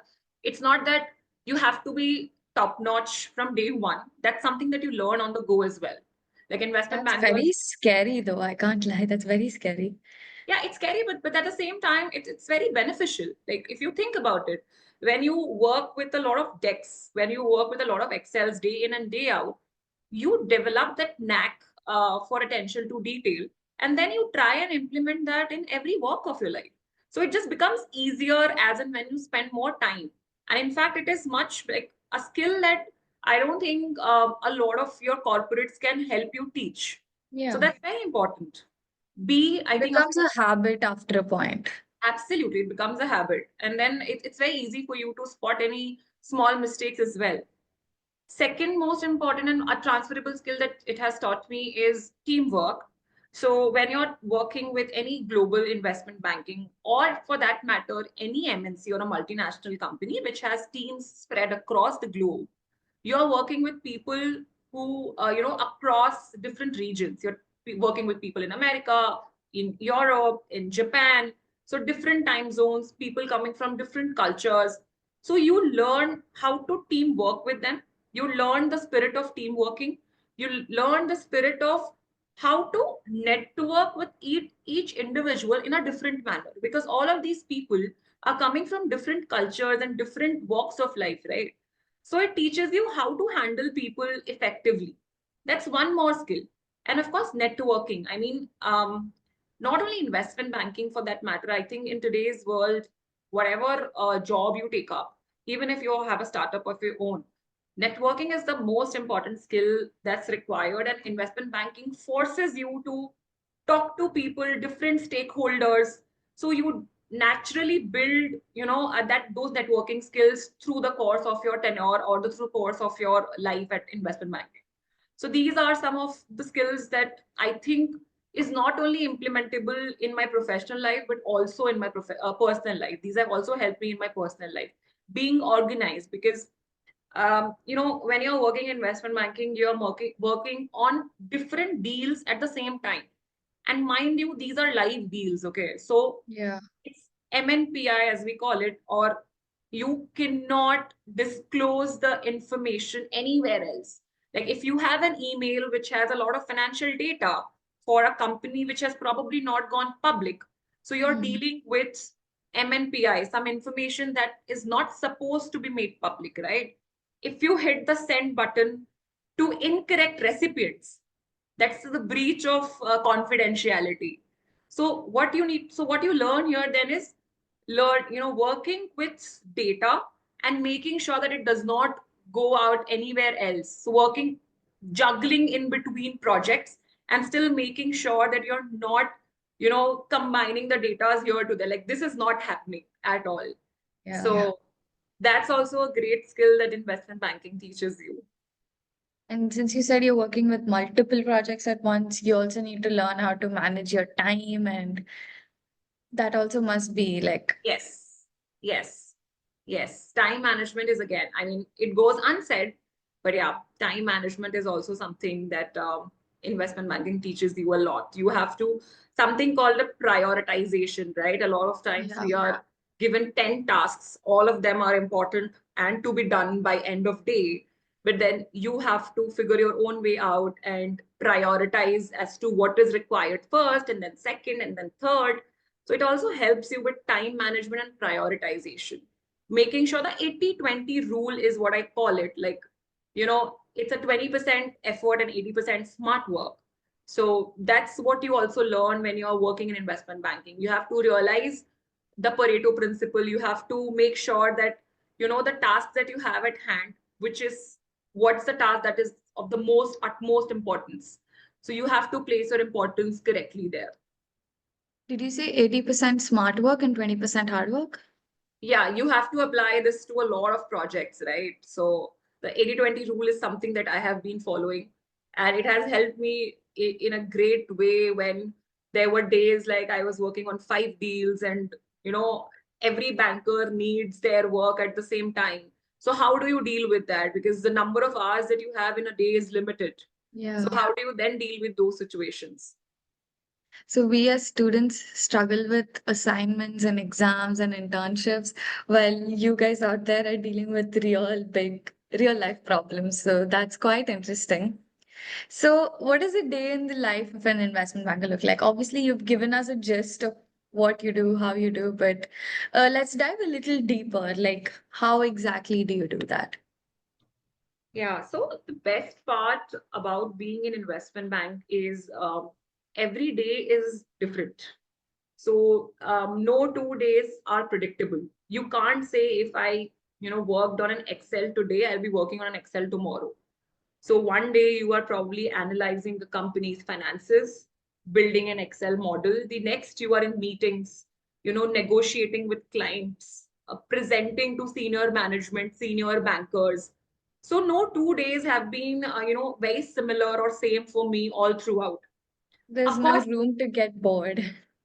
it's not that you have to be top notch from day one. That's something that you learn on the go as well. Like investment That's bankers. very scary, though. I can't lie. That's very scary. Yeah, it's scary, but at the same time, it's very beneficial. Like if you think about it, when you work with a lot of decks, when you work with a lot of Excels day in and day out, you develop that knack for attention to detail, and then you try and implement that in every walk of your life. So it just becomes easier as and when you spend more time. And in fact, it is much like a skill that I don't think a lot of your corporates can help you teach. Yeah. So that's very important. B, I It think, becomes a habit after a point. absolutely, it becomes a habit. And then it's very easy for you to spot any small mistakes as well. Second most important and a transferable skill that it has taught me is teamwork. So when you're working with any global investment banking, or for that matter, any MNC or a multinational company which has teams spread across the globe, you're working with people who, across different regions. You're working with people in America, in Europe, in Japan. So different time zones, people coming from different cultures. So you learn how to team work with them. You learn the spirit of team working. You learn the spirit of how to network with each individual in a different manner, because all of these people are coming from different cultures and different walks of life, right? So it teaches you how to handle people effectively. That's one more skill. And of course, networking. I mean, not only investment banking for that matter, I think in today's world, whatever job you take up, even if you have a startup of your own, networking is the most important skill that's required, and investment banking forces you to talk to people, different stakeholders. So you naturally build, that those networking skills through the course of your tenure or the through course of your life at investment banking. So these are some of the skills that I think is not only implementable in my professional life, but also in my personal life. These have also helped me in my personal life. Being organized, because when you're working in investment banking, you're working on different deals at the same time. And mind you, these are live deals, okay? So Yeah. it's MNPI as we call it, or you cannot disclose the information anywhere else. Like if you have an email which has a lot of financial data for a company which has probably not gone public, so you're dealing with MNPI, some information that is not supposed to be made public, right? If you hit the send button to incorrect recipients, that's the breach of confidentiality. So what you learn here then is working with data and making sure that it does not go out anywhere else. So working, juggling in between projects and still making sure that you're not, combining the data here to there. Like this is not happening at all. Yeah. So that's also a great skill that investment banking teaches you. And since you said you're working with multiple projects at once, you also need to learn how to manage your time, and that also must be like, Yes, yes, yes. Time management is, again, I mean, it goes unsaid, but yeah, time management is also something that investment banking teaches you a lot. You have to, something called a prioritization, right? A lot of times yeah. we are given 10 tasks, all of them are important and to be done by end of day. But then you have to figure your own way out and prioritize as to what is required first, and then second, and then third. So it also helps you with time management and prioritization, making sure the 80-20 rule is what I call it. Like, it's a 20% effort and 80% smart work. So that's what you also learn when you're working in investment banking. You have to realize the Pareto principle. You have to make sure that, the task that you have at hand, which is what's the task that is of the most utmost importance. So you have to place your importance correctly there. Did you say 80% smart work and 20% hard work? Yeah, you have to apply this to a lot of projects, right? So the 80-20 rule is something that I have been following, and it has helped me in a great way when there were days like I was working on 5 deals, and every banker needs their work at the same time. So how do you deal with that? Because the number of hours that you have in a day is limited. So Yeah. how do you then deal with those situations? So we as students struggle with assignments and exams and internships, while you guys out there are dealing with real big, real life problems. So that's quite interesting. So what does a day in the life of an investment banker look like? Obviously, you've given us a gist of what you do, how you do, but let's dive a little deeper. Like, how exactly do you do that? Yeah, so the best part about being in investment bank is every day is different. So no 2 days are predictable. You can't say if I, worked on an Excel today, I'll be working on an Excel tomorrow. So one day you are probably analyzing the company's finances, building an Excel model. The next you are in meetings, negotiating with clients, presenting to senior management, senior bankers. So no 2 days have been, very similar or same for me all throughout. There's Of no course, room to get bored.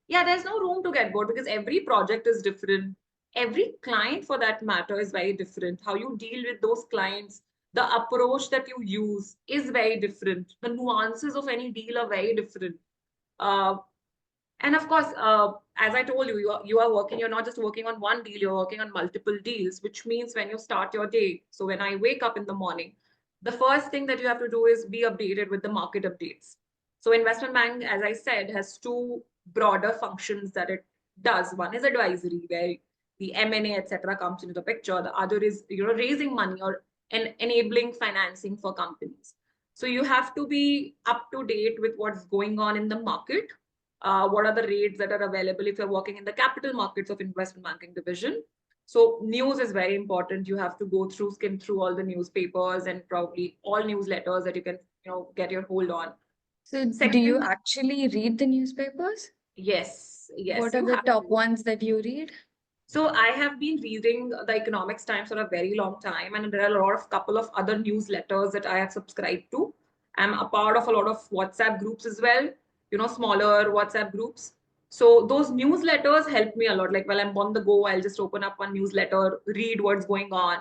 yeah, there's no room to get bored because every project is different. Every client, for that matter, is very different. How you deal with those clients, the approach that you use is very different. The nuances of any deal are very different. Uh, and of course, as I told you, you are working, you're not just working on one deal, you're working on multiple deals, which means when you start your day. So when I wake up in the morning, the first thing that you have to do is be updated with the market updates. So investment bank, as I said, has two broader functions that it does. One is advisory, where the M&A, etc., comes into the picture. The other is, raising money or enabling financing for companies. So you have to be up to date with what's going on in the market. What are the rates that are available if you're working in the capital markets of investment banking division? So news is very important. You have to skim through all the newspapers and probably all newsletters that you can, get your hold on. So do Second, you actually read the newspapers? yes, What are you the have top to. ones that you read? So I have been reading the Economics Times for a very long time, and there are a couple of other newsletters that I have subscribed to. I'm a part of a lot of WhatsApp groups as well, smaller WhatsApp groups. So those newsletters help me a lot. Like while I'm on the go, I'll just open up one newsletter, read what's going on.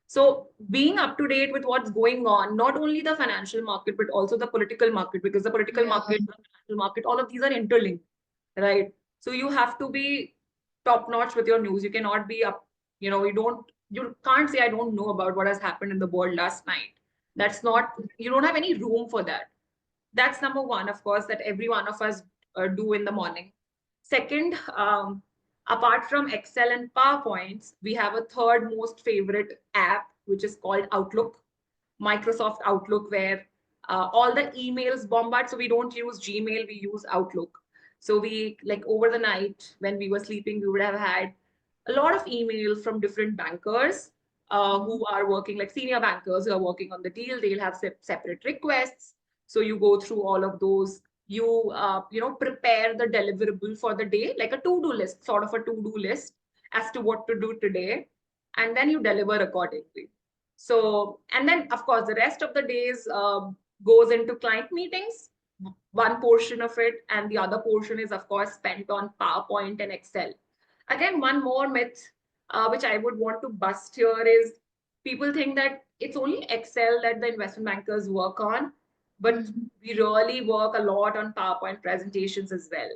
So being up to date with what's going on, not only the financial market, but also the political market, because the political Yeah. market, the financial market, all of these are interlinked, right? So you have to be top notch with your news. You cannot be up, you can't say I don't know about what has happened in the world last night. That's not, you don't have any room for that. That's number one, of course, that every one of us do in the morning. Second, apart from Excel and PowerPoints, we have a third most favorite app, which is called Outlook, Microsoft Outlook, where all the emails bombard. So we don't use Gmail, we use Outlook. So we, like, over the night when we were sleeping, we would have had a lot of emails from different bankers who are working, like senior bankers who are working on the deal. They'll have separate requests. So you go through all of those. You prepare the deliverable for the day, like a to-do list, sort of a to-do list as to what to do today, and then you deliver accordingly. So, and then of course the rest of the days goes into client meetings, one portion of it, and the other portion is of course spent on PowerPoint and Excel. Again, one more myth which I would want to bust here is people think that it's only Excel that the investment bankers work on, but we really work a lot on PowerPoint presentations as well.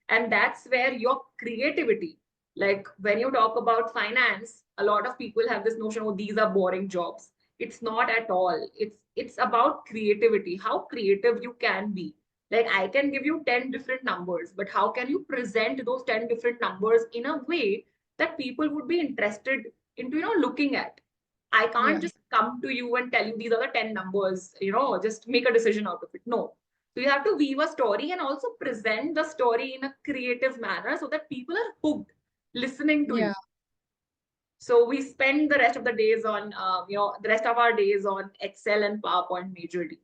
And that's where your creativity, like when you talk about finance, a lot of people have this notion, oh, these are boring jobs. It's not at all. It's about creativity, how creative you can be. Like I can give you 10 different numbers, but how can you present those 10 different numbers in a way that people would be interested into, looking at? I can't just come to you and tell you these are the 10 numbers, just make a decision out of it. No. So you have to weave a story and also present the story in a creative manner so that people are hooked listening to you. So we spend the rest of the days on, the rest of our days on Excel and PowerPoint majorly.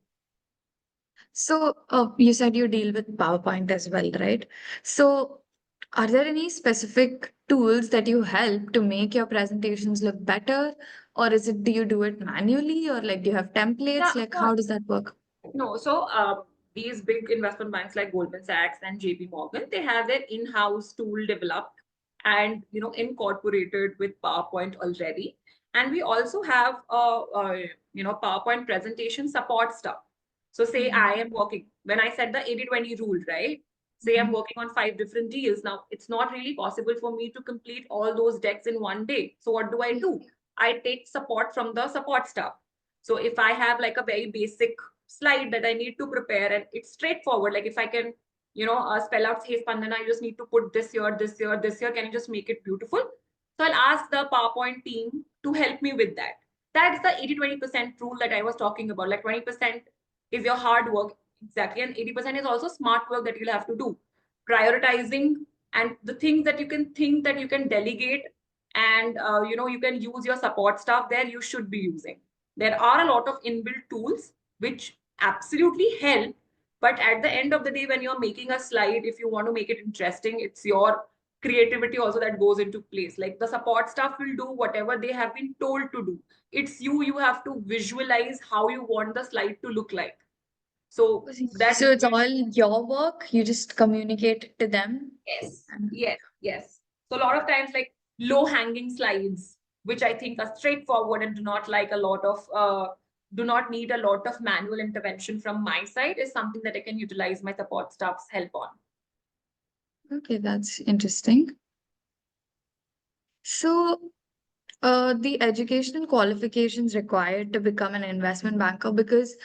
So you said you deal with PowerPoint as well, right? So are there any specific tools that you help to make your presentations look better? Or is it, do you do it manually, or like do you have templates? Like how does that work? No, so these big investment banks like Goldman Sachs and JPMorgan, they have their in-house tool developed and incorporated with PowerPoint already. And we also have PowerPoint presentation support stuff. So say I am working, when I said the 80-20 rule, right? Say I'm working on 5 different deals. Now it's not really possible for me to complete all those decks in one day. So what do? I take support from the support staff. So if I have like a very basic slide that I need to prepare, and it's straightforward, like if I can, spell out, hey, Spandana, you just need to put this here, this here, this here. Can you just make it beautiful? So I'll ask the PowerPoint team to help me with that. That's the 80-20% rule that I was talking about. Like 20% is your hard work, exactly, and 80% is also smart work that you'll have to do. Prioritizing and the things that you can think that you can delegate and you can use your support staff there, you should be using. There are a lot of inbuilt tools which absolutely help, but at the end of the day, when you're making a slide, if you want to make it interesting, it's your creativity also that goes into place. Like the support staff will do whatever they have been told to do. It's you have to visualize how you want the slide to look like. So that's So it's all your work, you just communicate it to them? Yes. So a lot of times, like low-hanging slides, which I think are straightforward and do not need a lot of manual intervention from my side, is something that I can utilize my support staff's help on. Okay, that's interesting. So the educational qualifications required to become an investment banker, because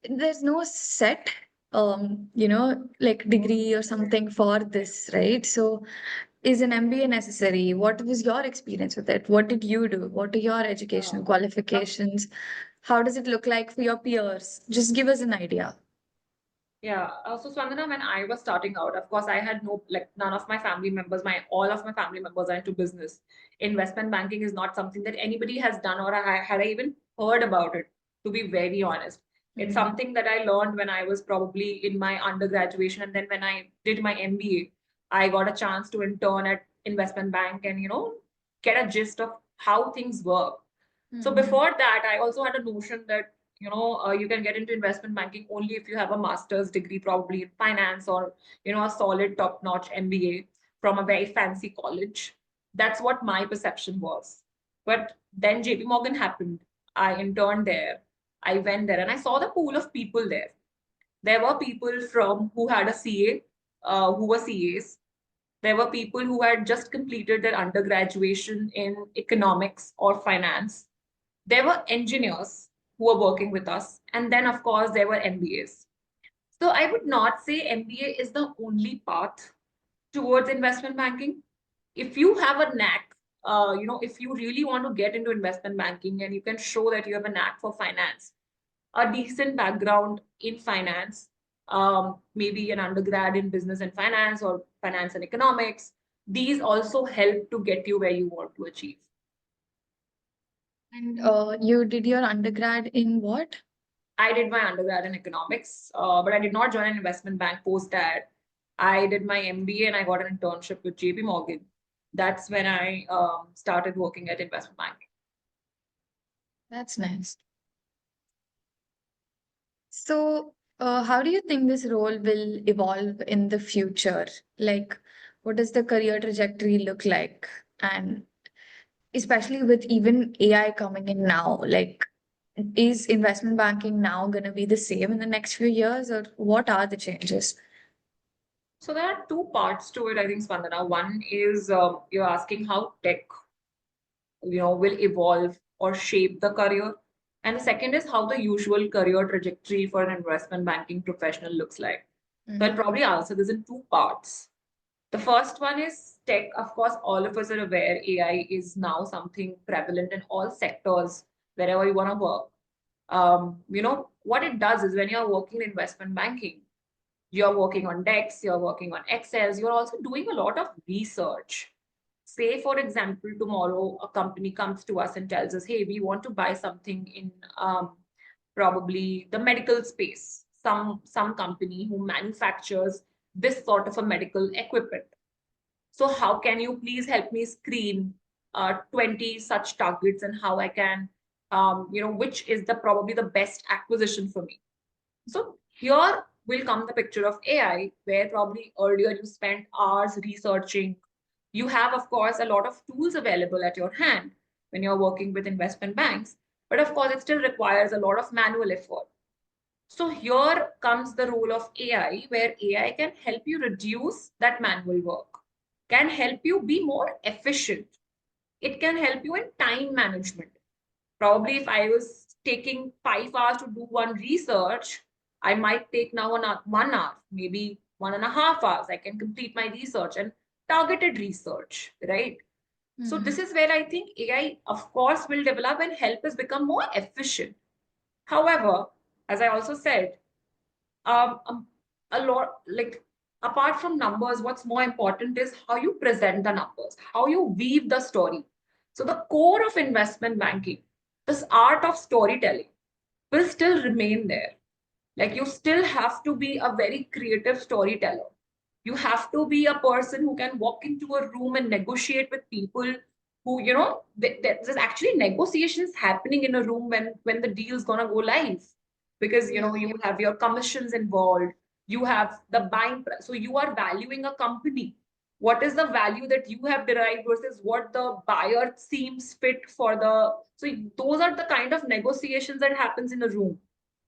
there's no set like degree or something for this, right? So is an MBA necessary? What was your experience with it? What did you do? What are your educational qualifications? How does it look like for your peers? Just give us an idea. Yeah. So Swandana, when I was starting out, of course, I had none of my family members, all of my family members are into business. Investment banking is not something that anybody has done or had I even heard about it, to be very honest. It's something that I learned when I was probably in my undergraduation. And then when I did my MBA, I got a chance to intern at investment bank and, get a gist of how things work. So before that, I also had a notion that you can get into investment banking only if you have a master's degree, probably in finance or a solid top-notch MBA from a very fancy college. That's what my perception was. But then JPMorgan happened. I interned there. I went there and I saw the pool of people there. There were people who had a CA, who were CAs. There were people who had just completed their undergraduation in economics or finance. There were engineers who were working with us. And then, of course, there were MBAs. So I would not say MBA is the only path towards investment banking. If you have a knack, if you really want to get into investment banking and you can show that you have a knack for finance, a decent background in finance, maybe an undergrad in business and finance or finance and economics, these also help to get you where you want to achieve. And you did your undergrad in what? I did my undergrad in economics, but I did not join an investment bank post that. I did my MBA and I got an internship with JPMorgan. That's when I started working at investment banking. That's nice. So, how do you think this role will evolve in the future? Like, what does the career trajectory look like? And especially with even AI coming in now, like, is investment banking now going to be the same in the next few years, or what are the changes? So there are two parts to it, I think, Spandana. One is you're asking how tech, will evolve or shape the career. And the second is how the usual career trajectory for an investment banking professional looks like. So I'll probably answer this in two parts. The first one is tech. Of course, all of us are aware AI is now something prevalent in all sectors, wherever you want to work. What it does is when you're working in investment banking, you're working on decks, you're working on Excels, you're also doing a lot of research. Say, for example, tomorrow a company comes to us and tells us, hey, we want to buy something in probably the medical space, some company who manufactures this sort of a medical equipment. So how can you please help me screen 20 such targets and how I can, which is probably the best acquisition for me. So here will come the picture of AI, where probably earlier you spent hours researching. You have, of course, a lot of tools available at your hand when you're working with investment banks, but of course, it still requires a lot of manual effort. So here comes the role of AI, where AI can help you reduce that manual work, can help you be more efficient. It can help you in time management. Probably if I was taking 5 hours to do one research, I might take now 1 hour, maybe 1.5 hours. I can complete my research and targeted research, right? So this is where I think AI, of course, will develop and help us become more efficient. However, as I also said, a lot, like, apart from numbers, what's more important is how you present the numbers, how you weave the story. So the core of investment banking, this art of storytelling, will still remain there. Like, you still have to be a very creative storyteller. You have to be a person who can walk into a room and negotiate with people who, there's actually negotiations happening in a room when the deal's gonna go live. Because, you have your commissions involved, you have the buying price. So you are valuing a company. What is the value that you have derived versus what the buyer seems fit for the. So those are the kind of negotiations that happens in a room,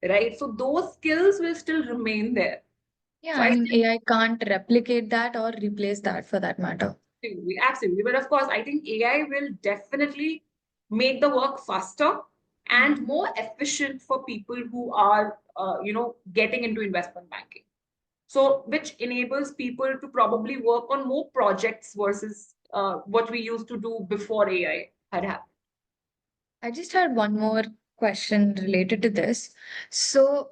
right? So those skills will still remain there. Yeah, So I mean, AI can't replicate that or replace that for that matter. absolutely. But of course, I think AI will definitely make the work faster and more efficient for people who are getting into investment banking. So which enables people to probably work on more projects versus what we used to do before AI had happened. I just had one more question related to this. So,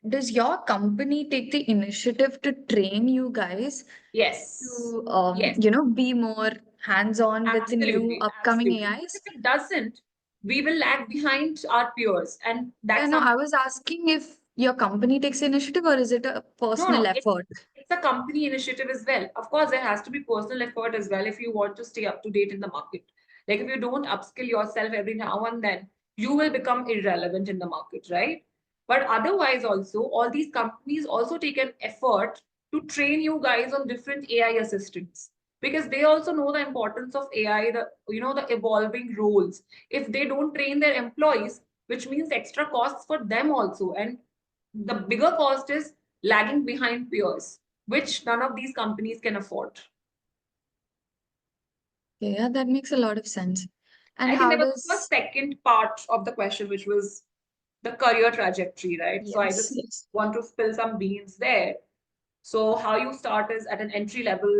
does your company take the initiative to train you guys Yes. to, Yes. be more hands-on with the new Absolutely. upcoming Absolutely. AIs? If it doesn't, we will lag behind our peers. And that's No, I something. was asking if your company takes initiative or is it a personal No, effort? it's a company initiative as well. Of course, there has to be personal effort as well if you want to stay up to date in the market. Like if you don't upskill yourself every now and then, you will become irrelevant in the market, right? But otherwise, also, all these companies also take an effort to train you guys on different AI assistants because they also know the importance of AI, the evolving roles. If they don't train their employees, which means extra costs for them also, and the bigger cost is lagging behind peers, which none of these companies can afford. Yeah, that makes a lot of sense. And I think how there was a does, second part of the question, which was the career trajectory, right? So I yes, just yes. want to spill some beans there. So how you start is at an entry level,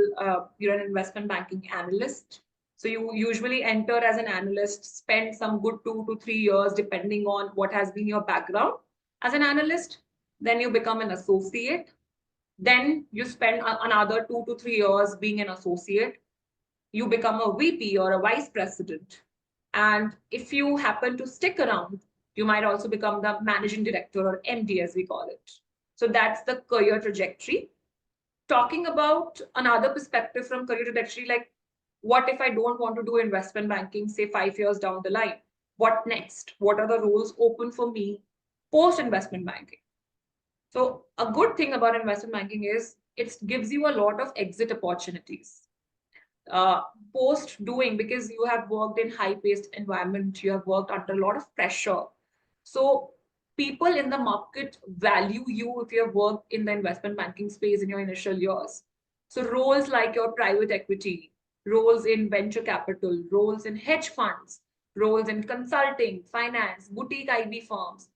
you're an investment banking analyst. So you usually enter as an analyst, spend some good 2 to 3 years, depending on what has been your background as an analyst. Then you become an associate. Then you spend another 2 to 3 years being an associate. You become a VP or a vice president. And if you happen to stick around, you might also become the managing director or MD, as we call it. So that's the career trajectory. Talking about another perspective from career trajectory, like what if I don't want to do investment banking, say 5 years down the line? What next? What are the roles open for me post investment banking? So a good thing about investment banking is it gives you a lot of exit opportunities. Uh, Post doing, because you have worked in high paced environment, you have worked under a lot of pressure. So people in the market value you if you have worked in the investment banking space in your initial years. So roles like your private equity, roles in venture capital, roles in hedge funds, roles in consulting, finance, boutique IB firms,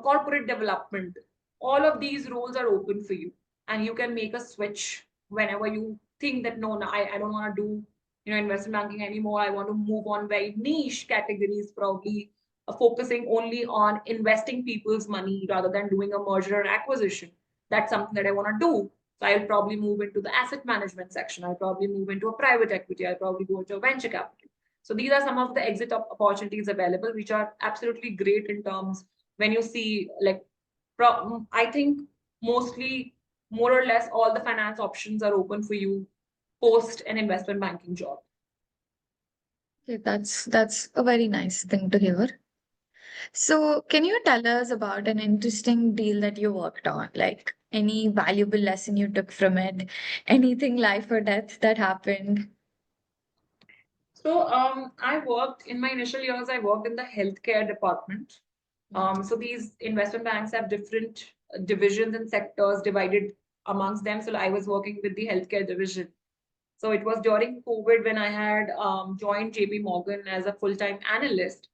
corporate development, all of these roles are open for you, and you can make a switch whenever you think that no, I don't want to do investment banking anymore. I want to move on very niche categories, probably focusing only on investing people's money rather than doing a merger and acquisition. That's something that I want to do. So I'll probably move into the asset management section. I'll probably move into a private equity. I'll probably go into a venture capital. So these are some of the exit opportunities available, which are absolutely great in terms when you see like I think mostly more or less all the finance options are open for you post an investment banking job. Okay, that's a very nice thing to hear. So, can you tell us about an interesting deal that you worked on? Like any valuable lesson you took from it, anything life or death that happened? So I worked in my initial years, I worked in the healthcare department. So these investment banks have different divisions and sectors divided amongst them. So I was working with the healthcare division. So it was during COVID when I had joined JPMorgan as a full-time analyst.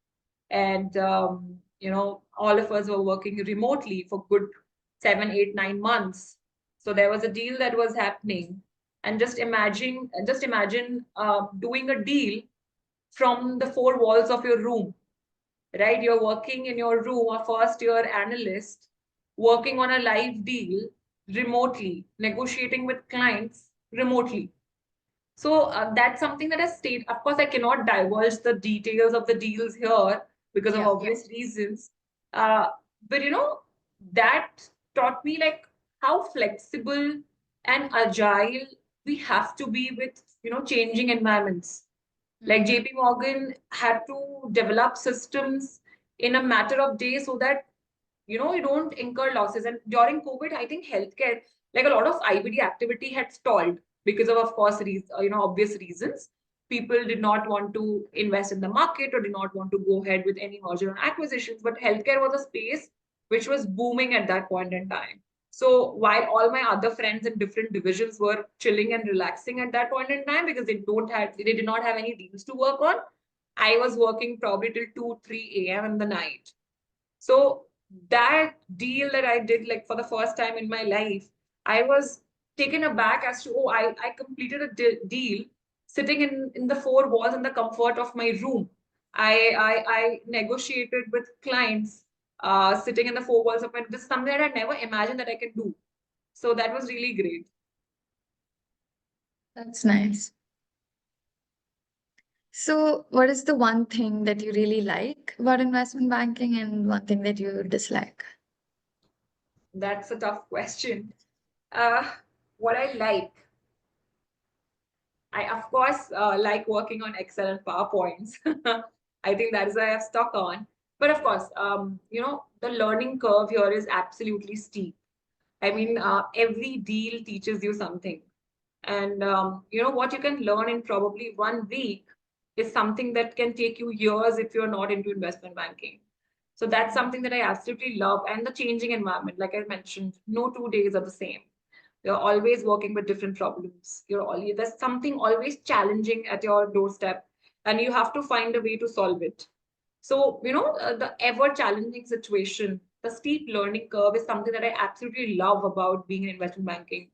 And, all of us were working remotely for good 7, 8, 9 months. So there was a deal that was happening. And just imagine doing a deal from the four walls of your room, right? You're working in your room, a first year analyst, working on a live deal remotely, negotiating with clients remotely. So that's something that has stayed. Of course, I cannot divulge the details of the deals here because of obvious reasons. Uh, but that taught me like how flexible and agile we have to be with changing environments. Like JP Morgan had to develop systems in a matter of days so that you don't incur losses. And during COVID, I think healthcare, like a lot of IBD activity had stalled because of course, obvious reasons. People did not want to invest in the market or did not want to go ahead with any merger and acquisitions. But healthcare was a space which was booming at that point in time. So while all my other friends in different divisions were chilling and relaxing at that point in time because they did not have any deals to work on, I was working probably till 2, 3 a.m. in the night. So that deal that I did like for the first time in my life, I was taken aback as to, oh, I completed a deal sitting in the four walls in the comfort of my room. I negotiated with clients sitting in the four walls of my, this is something that I never imagined that I can do. So that was really great. That's nice. So, what is the one thing that you really like about investment banking and one thing that you dislike? That's a tough question. What I like, I of course like working on Excel and PowerPoints. I think that is why I've stuck on. But of course, the learning curve here is absolutely steep. I mean, every deal teaches you something. And what you can learn in probably 1 week is something that can take you years if you're not into investment banking. So that's something that I absolutely love. And the changing environment, like I mentioned, no 2 days are the same. You're always working with different problems. There's something always challenging at your doorstep, and you have to find a way to solve it. So, the ever challenging situation, the steep learning curve is something that I absolutely love about being in investment banking.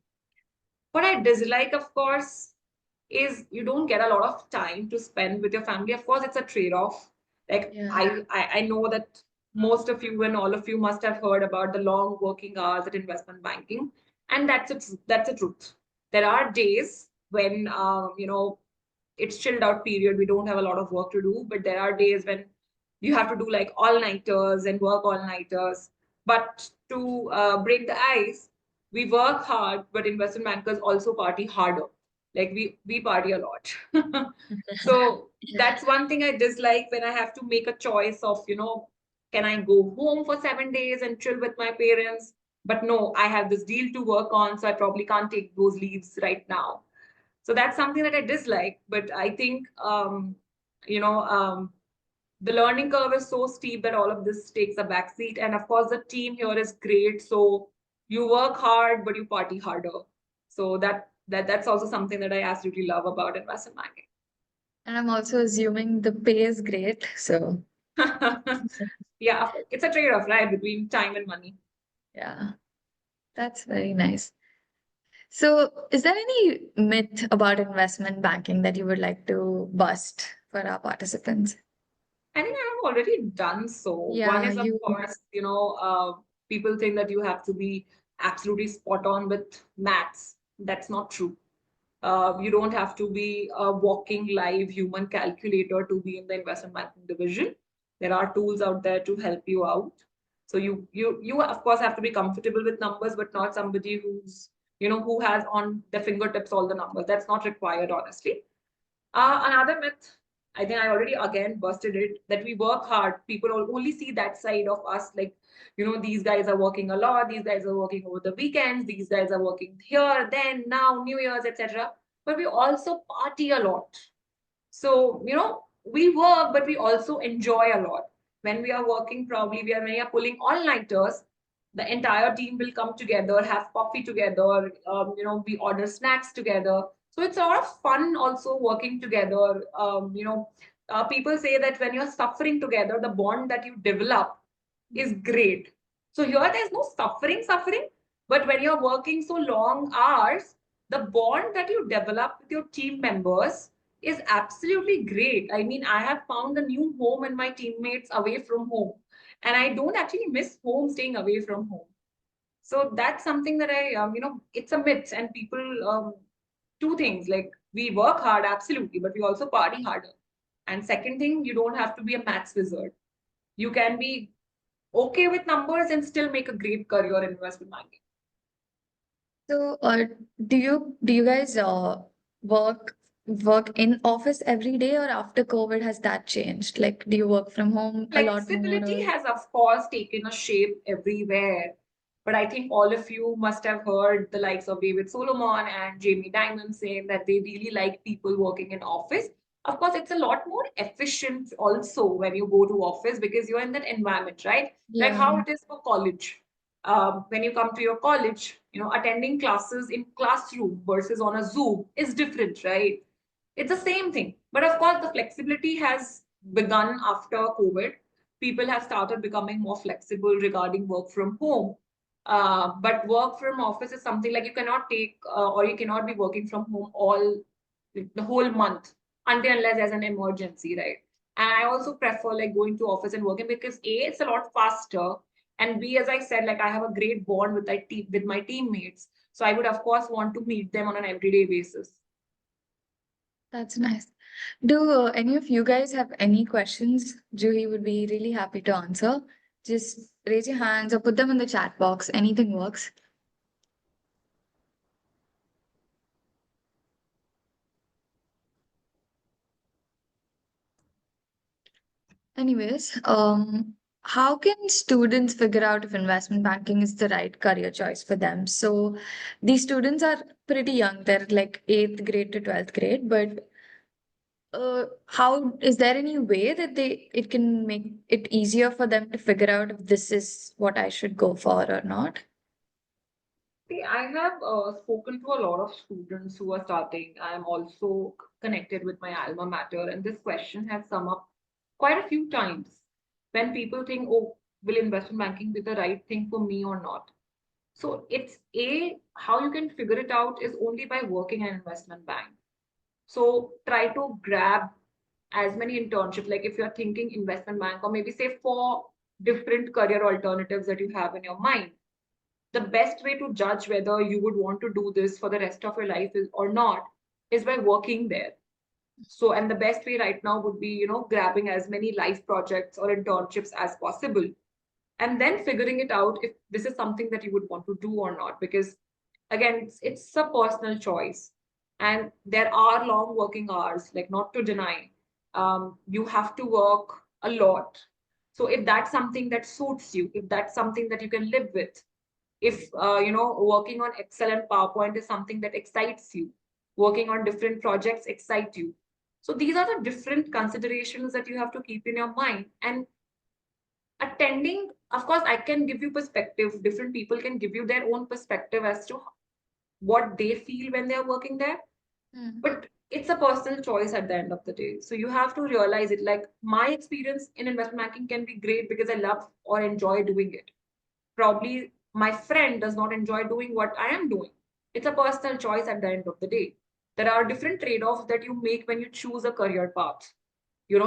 What I dislike, of course, is you don't get a lot of time to spend with your family. Of course, it's a trade-off. Like Yeah. I know that most of you and all of you must have heard about the long working hours at investment banking, and that's a truth. There are days when it's chilled out period. We don't have a lot of work to do, but there are days when you have to do like all-nighters and work all-nighters. But to break the ice, we work hard, but investment bankers also party harder. Like we party a lot. So that's one thing I dislike when I have to make a choice of, can I go home for 7 days and chill with my parents? But no, I have this deal to work on, so I probably can't take those leaves right now. So that's something that I dislike. But I think, you know, the learning curve is so steep that all of this takes a backseat. And of course, the team here is great. So you work hard, but you party harder. So that's also something that I absolutely love about investment banking. And I'm also assuming the pay is great. So, Yeah, it's a trade-off, right, between time and money. yeah, that's very nice. So, is there any myth about investment banking that you would like to bust for our participants? I think I have already done so. One Yeah, is, of you. course, people think that you have to be absolutely spot on with maths. That's not true. You don't have to be a walking live human calculator to be in the investment banking division. There are tools out there to help you out. So you of course have to be comfortable with numbers, but not somebody who has on their fingertips all the numbers. That's not required, honestly. Another myth, I think I already again busted it, that we work hard. People only see that side of us, like, these guys are working a lot, these guys are working over the weekends, these guys are working here, then, now, New Year's, etc. But we also party a lot. So, we work, but we also enjoy a lot. When we are working, probably when we are pulling all-nighters, the entire team will come together, have coffee together, we order snacks together. So it's a lot of fun also working together. People say that when you're suffering together, the bond that you develop is great. So here there's no suffering, but when you're working so long hours, the bond that you develop with your team members is absolutely great. I mean, I have found a new home in my teammates away from home, and I don't actually miss home staying away from home. So that's something that it's a myth, and people, two things, like we work hard, absolutely, but we also party harder. And second thing, you don't have to be a maths wizard. You can be okay with numbers and still make a great career in investment banking. So, do you guys work in office every day, or after COVID has that changed? Like, do you work from home a lot more? Flexibility Or... has, of course, taken a shape everywhere. But I think all of you must have heard the likes of David Solomon and Jamie Dimon saying that they really like people working in office. Of course, it's a lot more efficient also when you go to office because you're in that environment, right? Like how Yeah. it is for college. When you come to your college, attending classes in classroom versus on a Zoom is different, right? It's the same thing. But of course, the flexibility has begun after COVID. people have started becoming more flexible regarding work from home. But work from office is something like you cannot take or you cannot be working from home all the whole month until unless there's an emergency, right? And I also prefer like going to office and working because A, it's a lot faster, and B, as I said, like I have a great bond with my teammates. So I would of course want to meet them on an everyday basis. That's nice. Do any of you guys have any questions? Juhi would be really happy to answer. Just raise your hands or put them in the chat box. Anything works. Anyways, how can students figure out if investment banking is the right career choice for them? So these students are pretty young. They're like 8th grade to 12th grade, but how is there any way that it can make it easier for them to figure out if this is what I should go for or not? See, I have spoken to a lot of students who are starting. I'm also connected with my alma mater, and this question has come up quite a few times when people think, oh, will investment banking be the right thing for me or not? So it's how you can figure it out is only by working in an investment bank. So try to grab as many internships, like if you're thinking investment bank or maybe say 4 different career alternatives that you have in your mind, the best way to judge whether you would want to do this for the rest of your life or not is by working there. So, and the best way right now would be, grabbing as many life projects or internships as possible, and then figuring it out if this is something that you would want to do or not. Because again, it's a personal choice, and there are long working hours, like not to deny, you have to work a lot. So if that's something that suits you, if that's something that you can live with, if working on Excel and PowerPoint is something that excites you, working on different projects excite you, so these are the different considerations that you have to keep in your mind. And attending, of course, I can give you perspective, different people can give you their own perspective as to what they feel when they're working there, but it's a personal choice at the end of the day. So you have to realize it. Like my experience in investment banking can be great because I love or enjoy doing it. Probably my friend does not enjoy doing what I am doing. It's a personal choice at the end of the day. There are different trade-offs that you make when you choose a career path.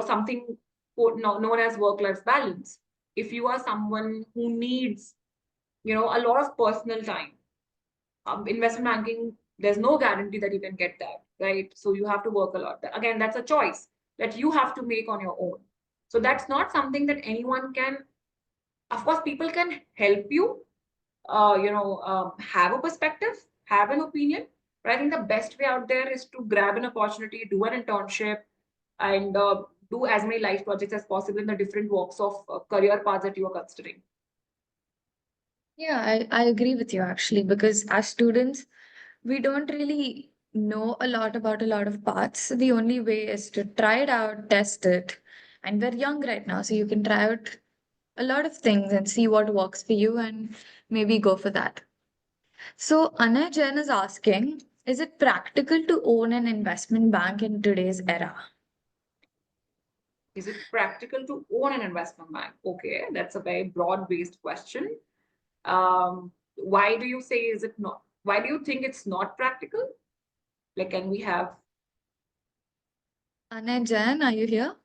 Something known as work-life balance. If you are someone who needs, a lot of personal time, investment banking, there's no guarantee that you can get that, right? So you have to work a lot. Again, that's a choice that you have to make on your own. So that's not something that anyone can, of course, people can help you, have a perspective, have an opinion. But I think the best way out there is to grab an opportunity, do an internship, and do as many life projects as possible in the different walks of career paths that you are considering. Yeah, I agree with you actually, because as students, we don't really know a lot about a lot of paths. So the only way is to try it out, test it. And we're young right now, so you can try out a lot of things and see what works for you and maybe go for that. So Anay Jain is asking, is it practical to own an investment bank in today's era? Is it practical to own an investment bank? Okay, that's a very broad-based question. Why do you say is it not? Why do you think it's not practical? Like, can we have? Anay Jain, are you here?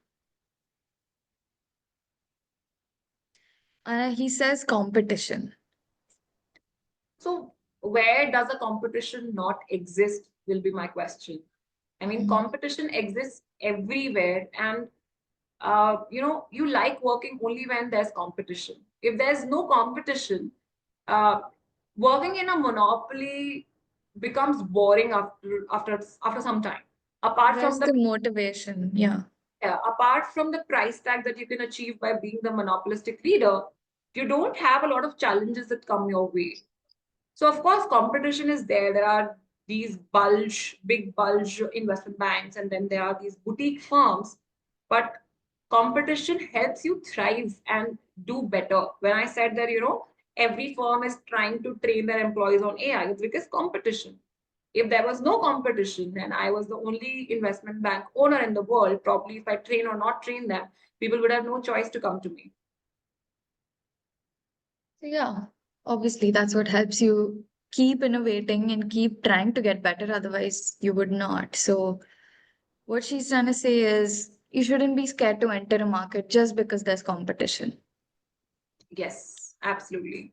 He says competition. So where does a competition not exist will be my question. I mean, competition exists everywhere, and you like working only when there's competition. If there's no competition, uh, working in a monopoly becomes boring after some time. Apart Where's from the motivation? Yeah. apart from the price tag that you can achieve by being the monopolistic leader, you don't have a lot of challenges that come your way. So of course, competition is there. There are these big bulge investment banks, and then there are these boutique firms. But competition helps you thrive and do better. When I said that, every firm is trying to train their employees on AI, it's because competition. If there was no competition and I was the only investment bank owner in the world, probably if I train or not train them, people would have no choice to come to me. So yeah, obviously that's what helps you keep innovating and keep trying to get better. Otherwise, you would not. So what she's trying to say is you shouldn't be scared to enter a market just because there's competition. Yes, absolutely.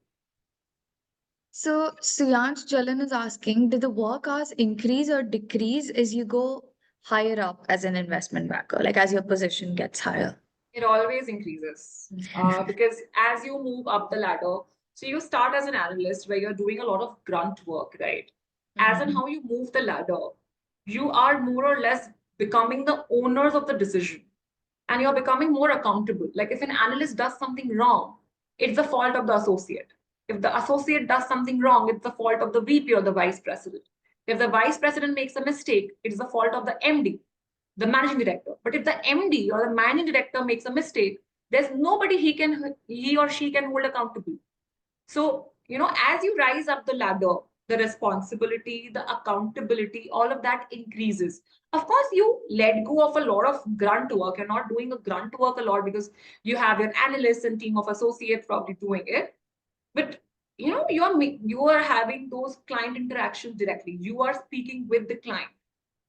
So Suyansh Jalan is asking, did the work hours increase or decrease as you go higher up as an investment banker, like as your position gets higher? It always increases because as you move up the ladder, so you start as an analyst where you're doing a lot of grunt work, right? As in how you move the ladder, you are more or less becoming the owners of the decision and you're becoming more accountable. Like if an analyst does something wrong, it's the fault of the associate. If the associate does something wrong, it's the fault of the VP or the vice president. If the vice president makes a mistake, it's the fault of the MD, the managing director. But if the MD or the managing director makes a mistake, there's nobody he or she can hold accountable. So, as you rise up the ladder, the responsibility, the accountability, all of that increases. Of course, you let go of a lot of grunt work. You're not doing a grunt work a lot because you have your analysts and team of associates probably doing it. But you are having those client interactions directly. You are speaking with the client.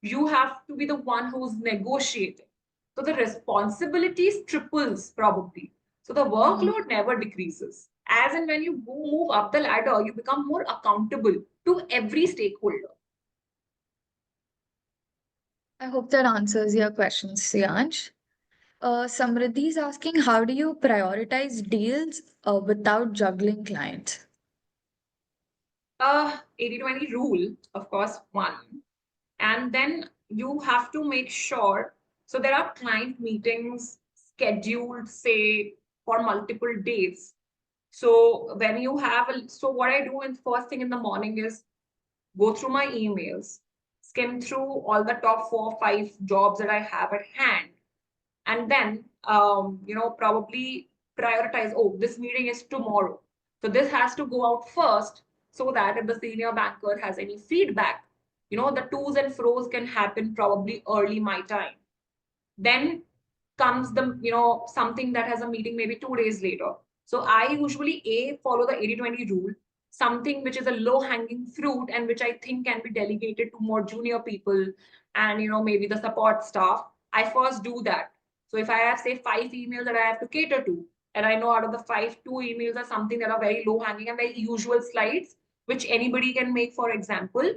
You have to be the one who's negotiating. So the responsibilities triples probably. So the workload never decreases. As and when you move up the ladder, you become more accountable to every stakeholder. I hope that answers your questions, Siyansh. Samriddhi is asking, how do you prioritize deals without juggling clients? 80-20 rule, of course, one. And then you have to make sure. So there are client meetings scheduled, say, for multiple days. So when you have so what I do in first thing in the morning is go through my emails, skim through all the top 4 or 5 jobs that I have at hand, and then probably prioritize. Oh, this meeting is tomorrow, so this has to go out first, so that if the senior banker has any feedback, the to's and fro's can happen probably early my time. Then comes the something that has a meeting maybe 2 days later. So I usually follow the 80-20 rule, something which is a low hanging fruit and which I think can be delegated to more junior people and maybe the support staff. I first do that. So if I have say 5 emails that I have to cater to, and I know out of the 5, 2 emails are something that are very low hanging and very usual slides which anybody can make, for example,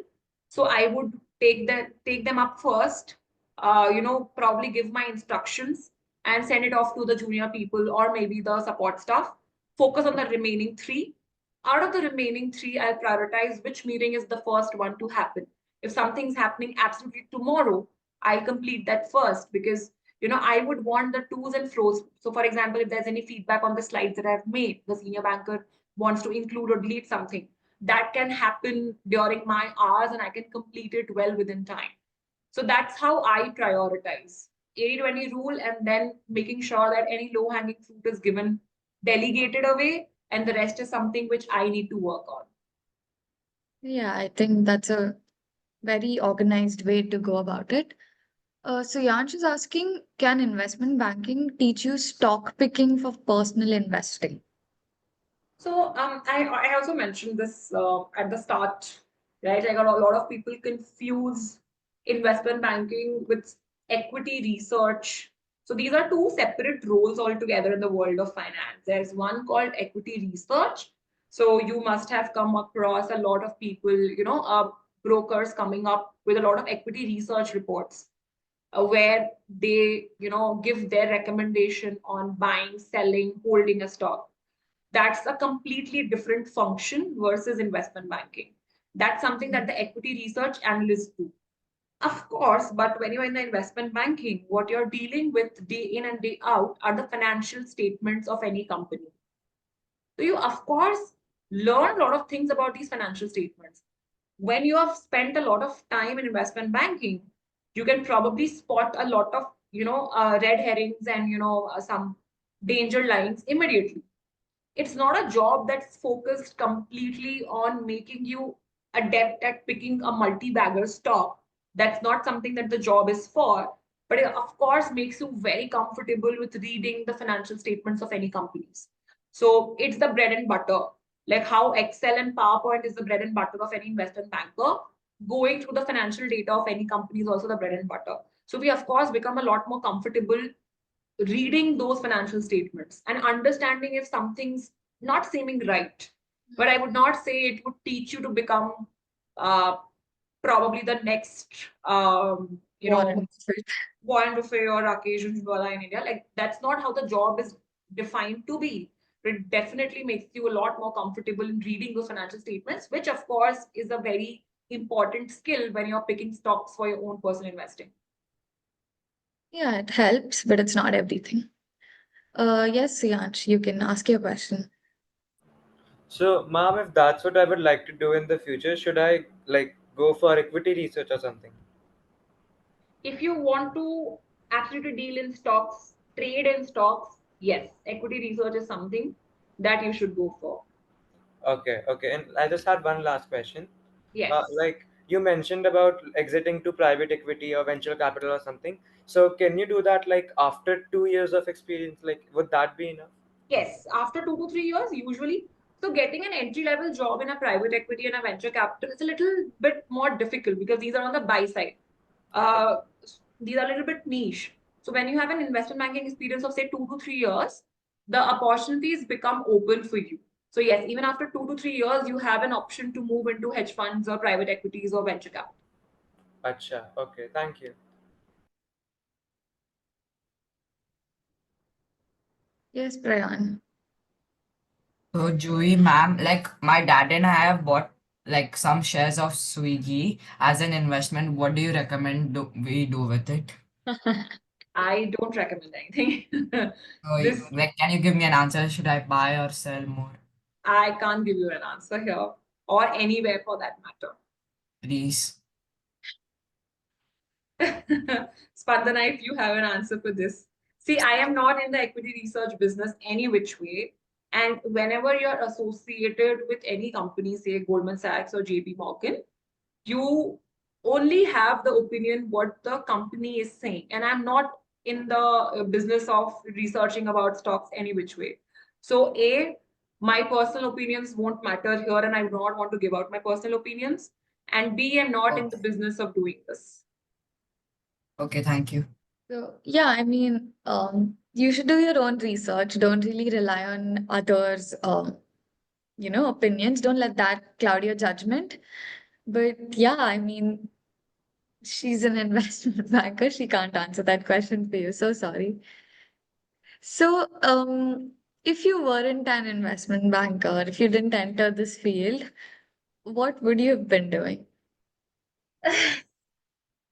so I would take them up first, probably give my instructions and send it off to the junior people or maybe the support staff. Focus on the remaining 3. Out of the remaining 3, I'll prioritize which meeting is the first one to happen. If something's happening absolutely tomorrow, I'll complete that first because I would want the to's and fro's. So, for example, if there's any feedback on the slides that I've made, the senior banker wants to include or delete something, that can happen during my hours and I can complete it well within time. So that's how I prioritize 80-20 rule, and then making sure that any low hanging fruit is given, delegated away, and the rest is something which I need to work on. Yeah, I think that's a very organized way to go about it. So Yansh is asking, can investment banking teach you stock picking for personal investing? So I also mentioned this at the start, right? Like a lot of people confuse investment banking with equity research. So these are 2 separate roles altogether in the world of finance. There's one called equity research. So you must have come across a lot of people, brokers coming up with a lot of equity research reports where they, give their recommendation on buying, selling, holding a stock. That's a completely different function versus investment banking. That's something that the equity research analysts do. Of course, but when you're in the investment banking, what you're dealing with day in and day out are the financial statements of any company. So you, of course, learn a lot of things about these financial statements. When you have spent a lot of time in investment banking, you can probably spot a lot of, red herrings and, some danger lines immediately. It's not a job that's focused completely on making you adept at picking a multi-bagger stock. That's not something that the job is for, but it of course makes you very comfortable with reading the financial statements of any companies. So it's the bread and butter. Like how Excel and PowerPoint is the bread and butter of any investment banker, going through the financial data of any company is also the bread and butter. So we of course become a lot more comfortable reading those financial statements and understanding if something's not seeming right. But I would not say it would teach you to become uh, probably the next, Warren Buffett. Warren Buffett or Rakesh Jhunjhunwala in India. Like that's not how the job is defined to be. But it definitely makes you a lot more comfortable in reading those financial statements, which of course is a very important skill when you're picking stocks for your own personal investing. Yeah, it helps, but it's not everything. Yes, Siyansh, you can ask your question. So, ma'am, if that's what I would like to do in the future, should I like go for equity research or something? If you want to absolutely deal in stocks, trade in stocks, yes, equity research is something that you should go for. Okay, okay. And I just had one last question. Yes. Like you mentioned about exiting to private equity or venture capital or something. So, can you do that like after 2 years of experience? Like, would that be enough? Yes, after 2 to 3 years, usually. So getting an entry level job in a private equity and a venture capital is a little bit more difficult because these are on the buy side. Uh, these are a little bit niche. So when you have an investment banking experience of say 2 to 3 years, the opportunities become open for you. So yes, even after 2 to 3 years, you have an option to move into hedge funds or private equities or venture capital. Acha. Okay, thank you. Yes, Prayan. So, Juhi, ma'am, like my dad and I have bought like some shares of Swiggy as an investment. What do you recommend we do with it? I don't recommend anything. So, This like, can you give me an answer? Should I buy or sell more? I can't give you an answer here or anywhere for that matter. Please. Spandana, if you have an answer for this. See, I am not in the equity research business any which way. And whenever you're associated with any company, say Goldman Sachs or JPMorgan, you only have the opinion what the company is saying. And I'm not in the business of researching about stocks any which way. So, A, my personal opinions won't matter here, and I do not want to give out my personal opinions. And B, I'm not in the Okay. business of doing this. Okay, thank you. So, yeah, I mean, you should do your own research. Don't really rely on others' opinions. Don't let that cloud your judgment. But yeah, I mean, she's an investment banker. She can't answer that question for you. So sorry. So, if you weren't an investment banker, if you didn't enter this field, what would you have been doing?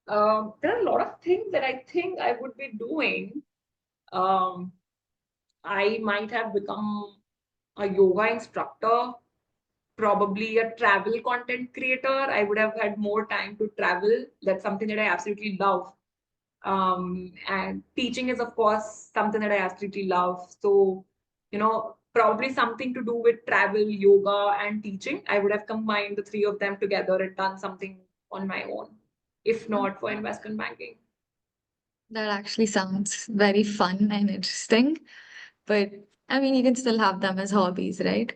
There are a lot of things that I think I would be doing. Um, I might have become a yoga instructor, probably a travel content creator. I would have had more time to travel. That's something that I absolutely love. And teaching is, of course, something that I absolutely love. So, probably something to do with travel, yoga, and teaching. I would have combined the three of them together and done something on my own, if not for investment banking. That actually sounds very fun and interesting. But I mean, you can still have them as hobbies, right?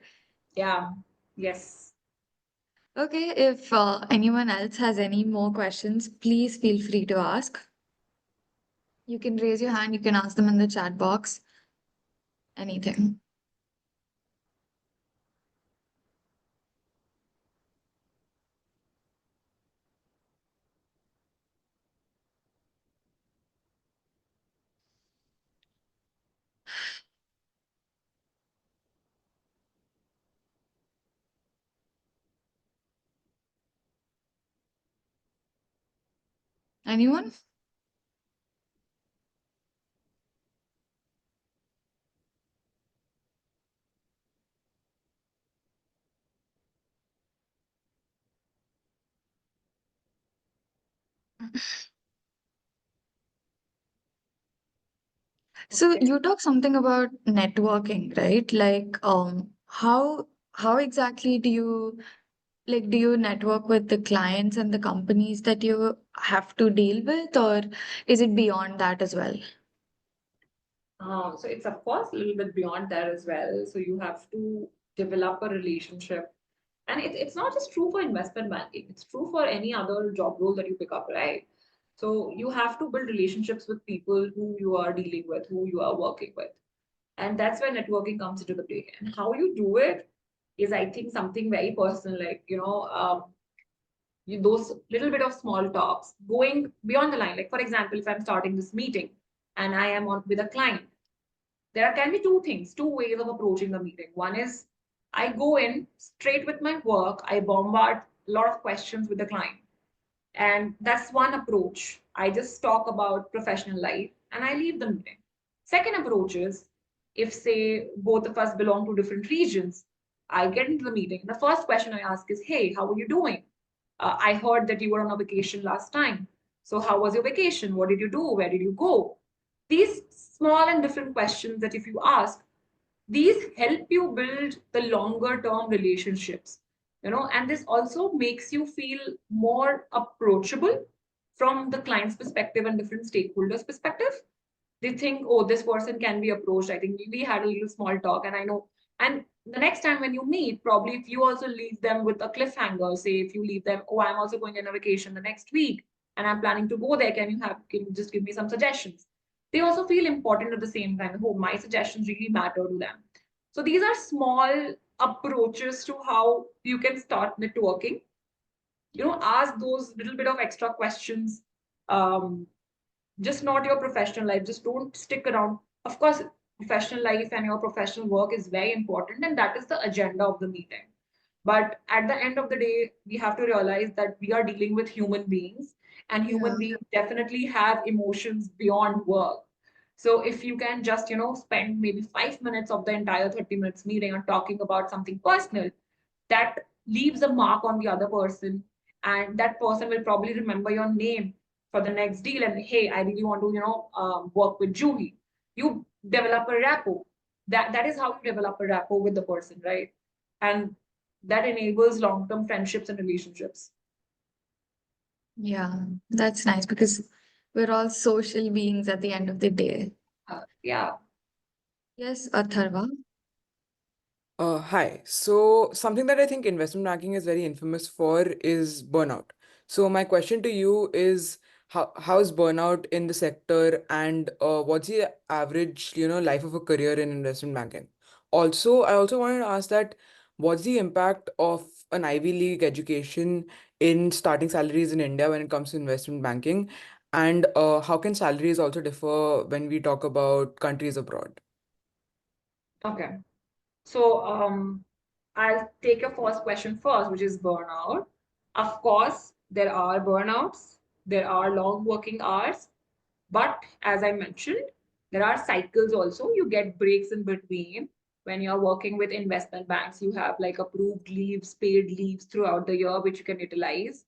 Yeah, yes. Okay, if anyone else has any more questions, please feel free to ask. You can raise your hand, you can ask them in the chat box. Anything. Anyone? So Okay. you talk something about networking, right? Like, how exactly do you Like, do you network with the clients and the companies that you have to deal with, or is it beyond that as well? So it's of course a little bit beyond that as well. So you have to develop a relationship. And it's not just true for investment banking, it's true for any other job role that you pick up, right? So you have to build relationships with people who you are dealing with, who you are working with. And that's where networking comes into the play. And how you do it is, I think, something very personal, like, those little bit of small talks going beyond the line. Like, for example, if I'm starting this meeting and I am on with a client, there can be two things, two ways of approaching the meeting. One is I go in straight with my work, I bombard a lot of questions with the client. And that's one approach. I just talk about professional life and I leave the meeting. Second approach is if, say, both of us belong to different regions, I get into the meeting. The first question I ask is, hey, how are you doing? I heard that you were on a vacation last time. So, how was your vacation? What did you do? Where did you go? These small and different questions that if you ask, these help you build the longer term relationships, and this also makes you feel more approachable from the client's perspective and different stakeholders' perspective. They think, oh, this person can be approached. I think we had a little small talk, and I know. And the next time when you meet, probably if you also leave them with a cliffhanger, say if you leave them, oh, I'm also going on a vacation the next week and I'm planning to go there. Can you just give me some suggestions? They also feel important at the same time. Oh, my suggestions really matter to them. So these are small approaches to how you can start networking. Ask those little bit of extra questions. Um, just not your professional life. Just don't stick around. Of course, professional life and your professional work is very important, and that is the agenda of the meeting. But at the end of the day, we have to realize that we are dealing with human beings, and human Yeah. beings definitely have emotions beyond work. So if you can just, spend maybe 5 minutes of the entire 30 minutes meeting on talking about something personal, that leaves a mark on the other person, and that person will probably remember your name for the next deal. And hey, I really want to, work with Juhi. You develop a rapport. That is how you develop a rapport with the person, right? And that enables long-term friendships and relationships. Yeah, that's nice because we're all social beings at the end of the day. Yeah. Yes, Atharva. Hi. So something that I think investment banking is very infamous for is burnout. So my question to you is how's burnout in the sector, and what's the average, life of a career in investment banking? Also, I also wanted to ask that what's the impact of an Ivy League education in starting salaries in India when it comes to investment banking? And how can salaries also differ when we talk about countries abroad? Okay. So I'll take your first question first, which is burnout. Of course, there are burnouts, there are long working hours, but as I mentioned, there are cycles also. You get breaks in between. When you're working with investment banks, you have like approved leaves, paid leaves throughout the year, which you can utilize.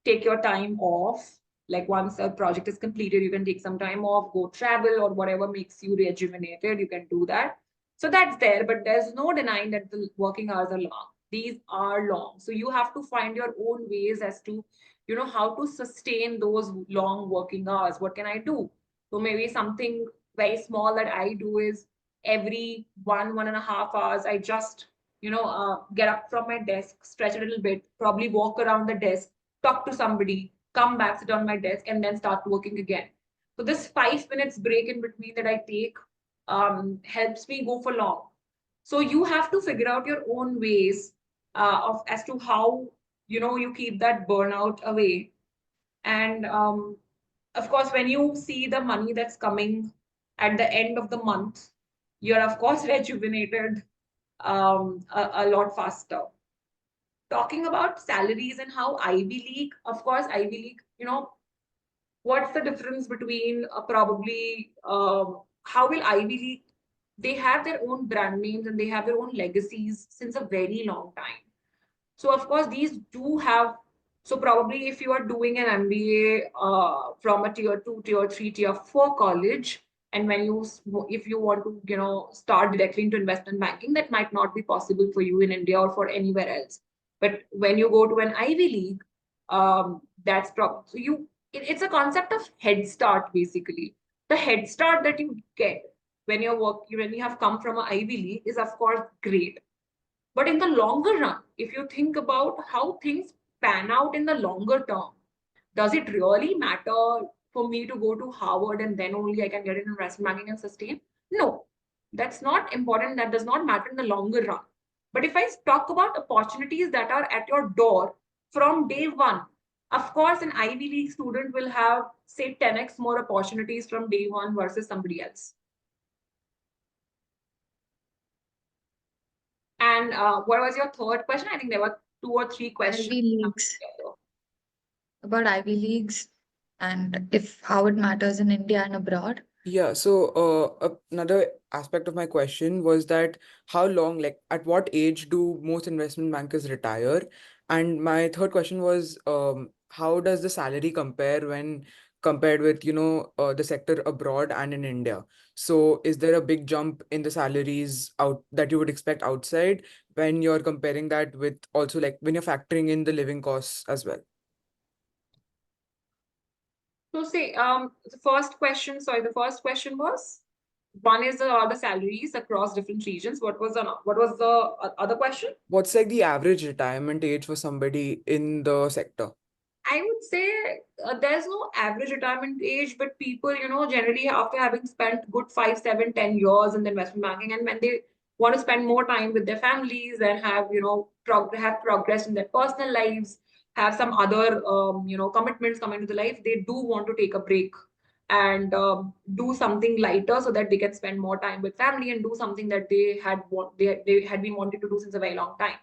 Take your time off. Like once a project is completed, you can take some time off, go travel, or whatever makes you rejuvenated, you can do that. So that's there, but there's no denying that the working hours are long. These are long. So you have to find your own ways as to, how to sustain those long working hours. What can I do? So maybe something very small that I do is every 1.5 hours, I just, get up from my desk, stretch a little bit, probably walk around the desk, talk to somebody, come back, sit on my desk, and then start working again. So this 5 minutes break in between that I take helps me go for long. So you have to figure out your own ways of as to how you keep that burnout away. And of course, when you see the money that's coming at the end of the month, you're of course rejuvenated a lot faster. Talking about salaries and how Ivy League, of course, Ivy League, what's the difference between probably how will Ivy League, they have their own brand names and they have their own legacies since a very long time. So of course these do have, so probably if you are doing an MBA from a tier 2, tier 3, tier 4 college, and when you, if you want to, start directly into investment banking, that might not be possible for you in India or for anywhere else. But when you go to an Ivy League, that's it's a concept of head start basically. The head start that you get when you have come from an Ivy League is of course great. But in the longer run, if you think about how things pan out in the longer term, does it really matter for me to go to Harvard and then only I can get an investment banking and sustain? No, that's not important. That does not matter in the longer run. But if I talk about opportunities that are at your door from day one, of course, an Ivy League student will have, say, 10x more opportunities from day one versus somebody else. And what was your third question? I think there were 2 or 3 questions. Ivy Leagues. About Ivy Leagues and if how it matters in India and abroad. Yeah, so another aspect of my question was that how long, like at what age do most investment bankers retire? And my third question was how does the salary compare when compared with, the sector abroad and in India? So is there a big jump in the salaries out that you would expect outside when you're comparing that with also like when you're factoring in the living costs as well? So say the first question was one is the salaries across different regions. What was the other question? What's like the average retirement age for somebody in the sector? I would say there's no average retirement age, but people, generally after having spent good 5, 7, 10 years in the investment banking, and when they want to spend more time with their families and have, have progress in their personal lives, have some other, commitments come into the life, they do want to take a break and do something lighter so that they can spend more time with family and do something that they had been wanting to do since a very long time.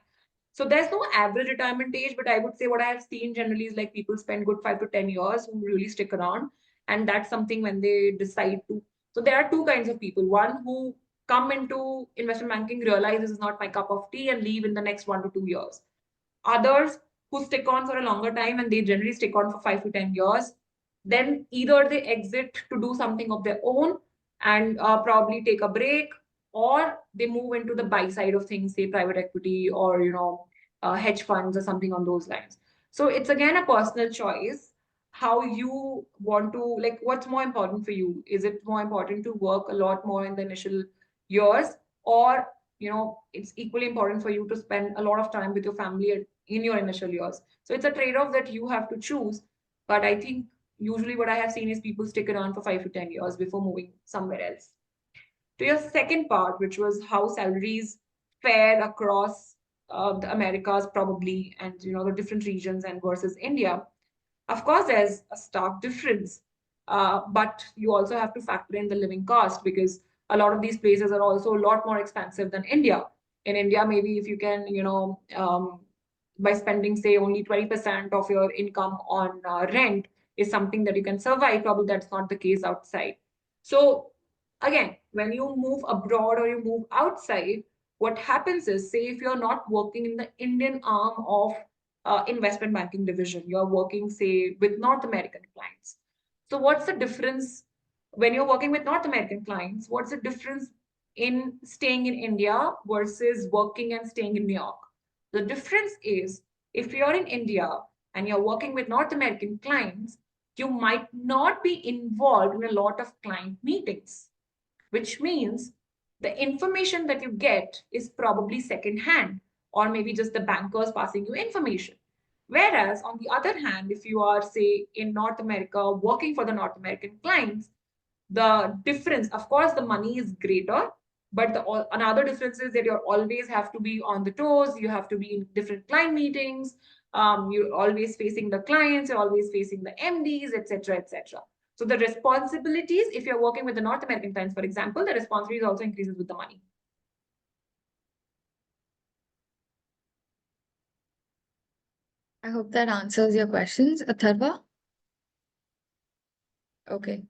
So there's no average retirement age, but I would say what I have seen generally is like people spend good 5 to 10 years who really stick around. And that's something when they decide to. So there are 2 kinds of people. One who come into investment banking, realize this is not my cup of tea and leave in the next 1 to 2 years. Others who stick on for a longer time and they generally stick on for 5 to 10 years. Then either they exit to do something of their own and probably take a break, or they move into the buy side of things, say private equity or hedge funds or something on those lines. So it's again a personal choice how you want to, like, what's more important for you. Is it more important to work a lot more in the initial years, or it's equally important for you to spend a lot of time with your family in your initial years? So it's a trade-off that you have to choose. But I think usually what I have seen is people stick around for 5 to 10 years before moving somewhere else. To your second part, which was how salaries fare across the Americas probably, and the different regions and versus India, of course there's a stark difference, but you also have to factor in the living cost, because a lot of these places are also a lot more expensive than India. In India, maybe if you can, by spending say only 20% of your income on rent is something that you can survive, probably that's not the case outside. So again, when you move abroad or you move outside, what happens is, say if you're not working in the Indian arm of investment banking division, you're working say with North American clients. So what's the difference when you're working with North American clients? What's the difference in staying in India versus working and staying in New York? The difference is, if you're in India and you're working with North American clients, you might not be involved in a lot of client meetings, which means the information that you get is probably secondhand, or maybe just the bankers passing you information. Whereas, on the other hand, if you are, say, in North America working for the North American clients, the difference, of course, the money is greater, but another difference is that you always have to be on the toes. You have to be in different client meetings. You're always facing the clients. You're always facing the MDs, etc., etc. So the responsibilities, if you're working with the North American clients, for example, the responsibilities also increases with the money. I hope that answers your questions, Atharva. Okay.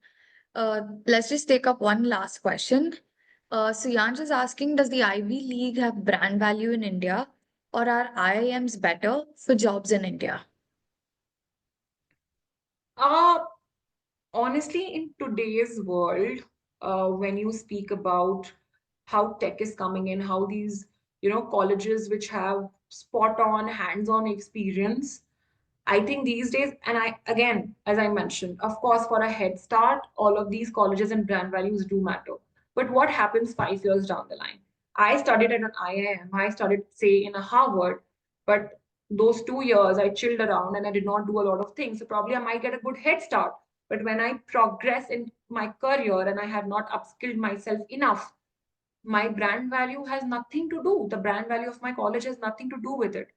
Let's just take up one last question. Suyansh is asking, does the Ivy League have brand value in India, or are IIMs better for jobs in India? Honestly, in today's world, when you speak about how tech is coming in, how these, colleges which have spot on hands-on experience. I think these days, and I again, as I mentioned, of course, for a head start, all of these colleges and brand values do matter. But what happens 5 years down the line? I studied at an IIM, I studied, say, in a Harvard, but those 2 years I chilled around and I did not do a lot of things. So probably I might get a good head start. But when I progress in my career and I have not upskilled myself enough, my brand value has nothing to do. The brand value of my college has nothing to do with it.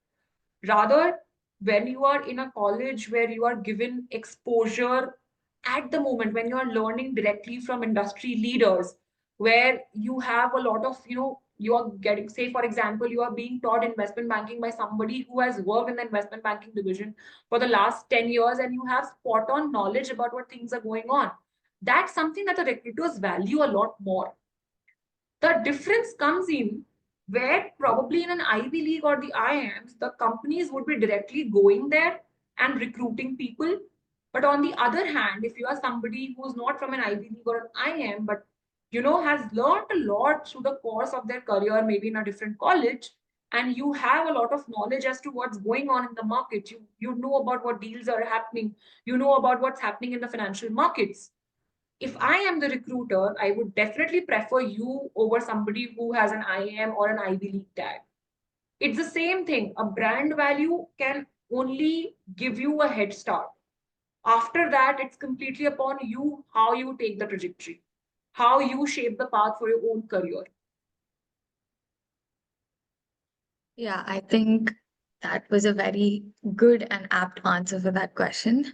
Rather, when you are in a college where you are given exposure at the moment, when you are learning directly from industry leaders, where you have a lot of, you are getting, say, for example, you are being taught investment banking by somebody who has worked in the investment banking division for the last 10 years, and you have spot on knowledge about what things are going on. That's something that the recruiters value a lot more. The difference comes in where probably in an Ivy League or the IIMs, the companies would be directly going there and recruiting people. But on the other hand, if you are somebody who's not from an Ivy League or an IIM, but has learned a lot through the course of their career, maybe in a different college, and you have a lot of knowledge as to what's going on in the market. You know about what deals are happening, you know about what's happening in the financial markets. If I am the recruiter, I would definitely prefer you over somebody who has an IIM or an Ivy League tag. It's the same thing. A brand value can only give you a head start. After that, it's completely upon you how you take the trajectory, how you shape the path for your own career. Yeah, I think that was a very good and apt answer for that question.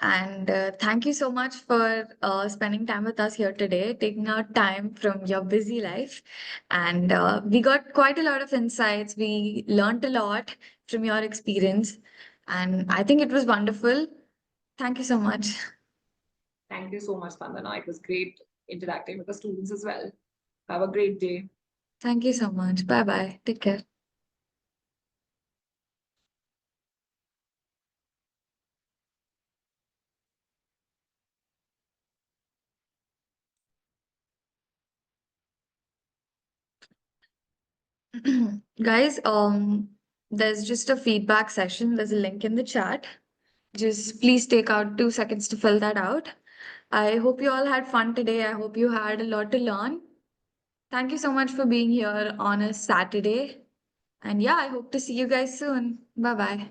And thank you so much for spending time with us here today, taking out time from your busy life. And we got quite a lot of insights. We learned a lot from your experience. And I think it was wonderful. Thank you so much. Thank you so much, Vandana. It was great interacting with the students as well. Have a great day. Thank you so much. Bye bye. Take care. Guys, there's just a feedback session. There's a link in the chat. Just please take out 2 seconds to fill that out. I hope you all had fun today. I hope you had a lot to learn. Thank you so much for being here on a Saturday. And yeah, I hope to see you guys soon. Bye bye.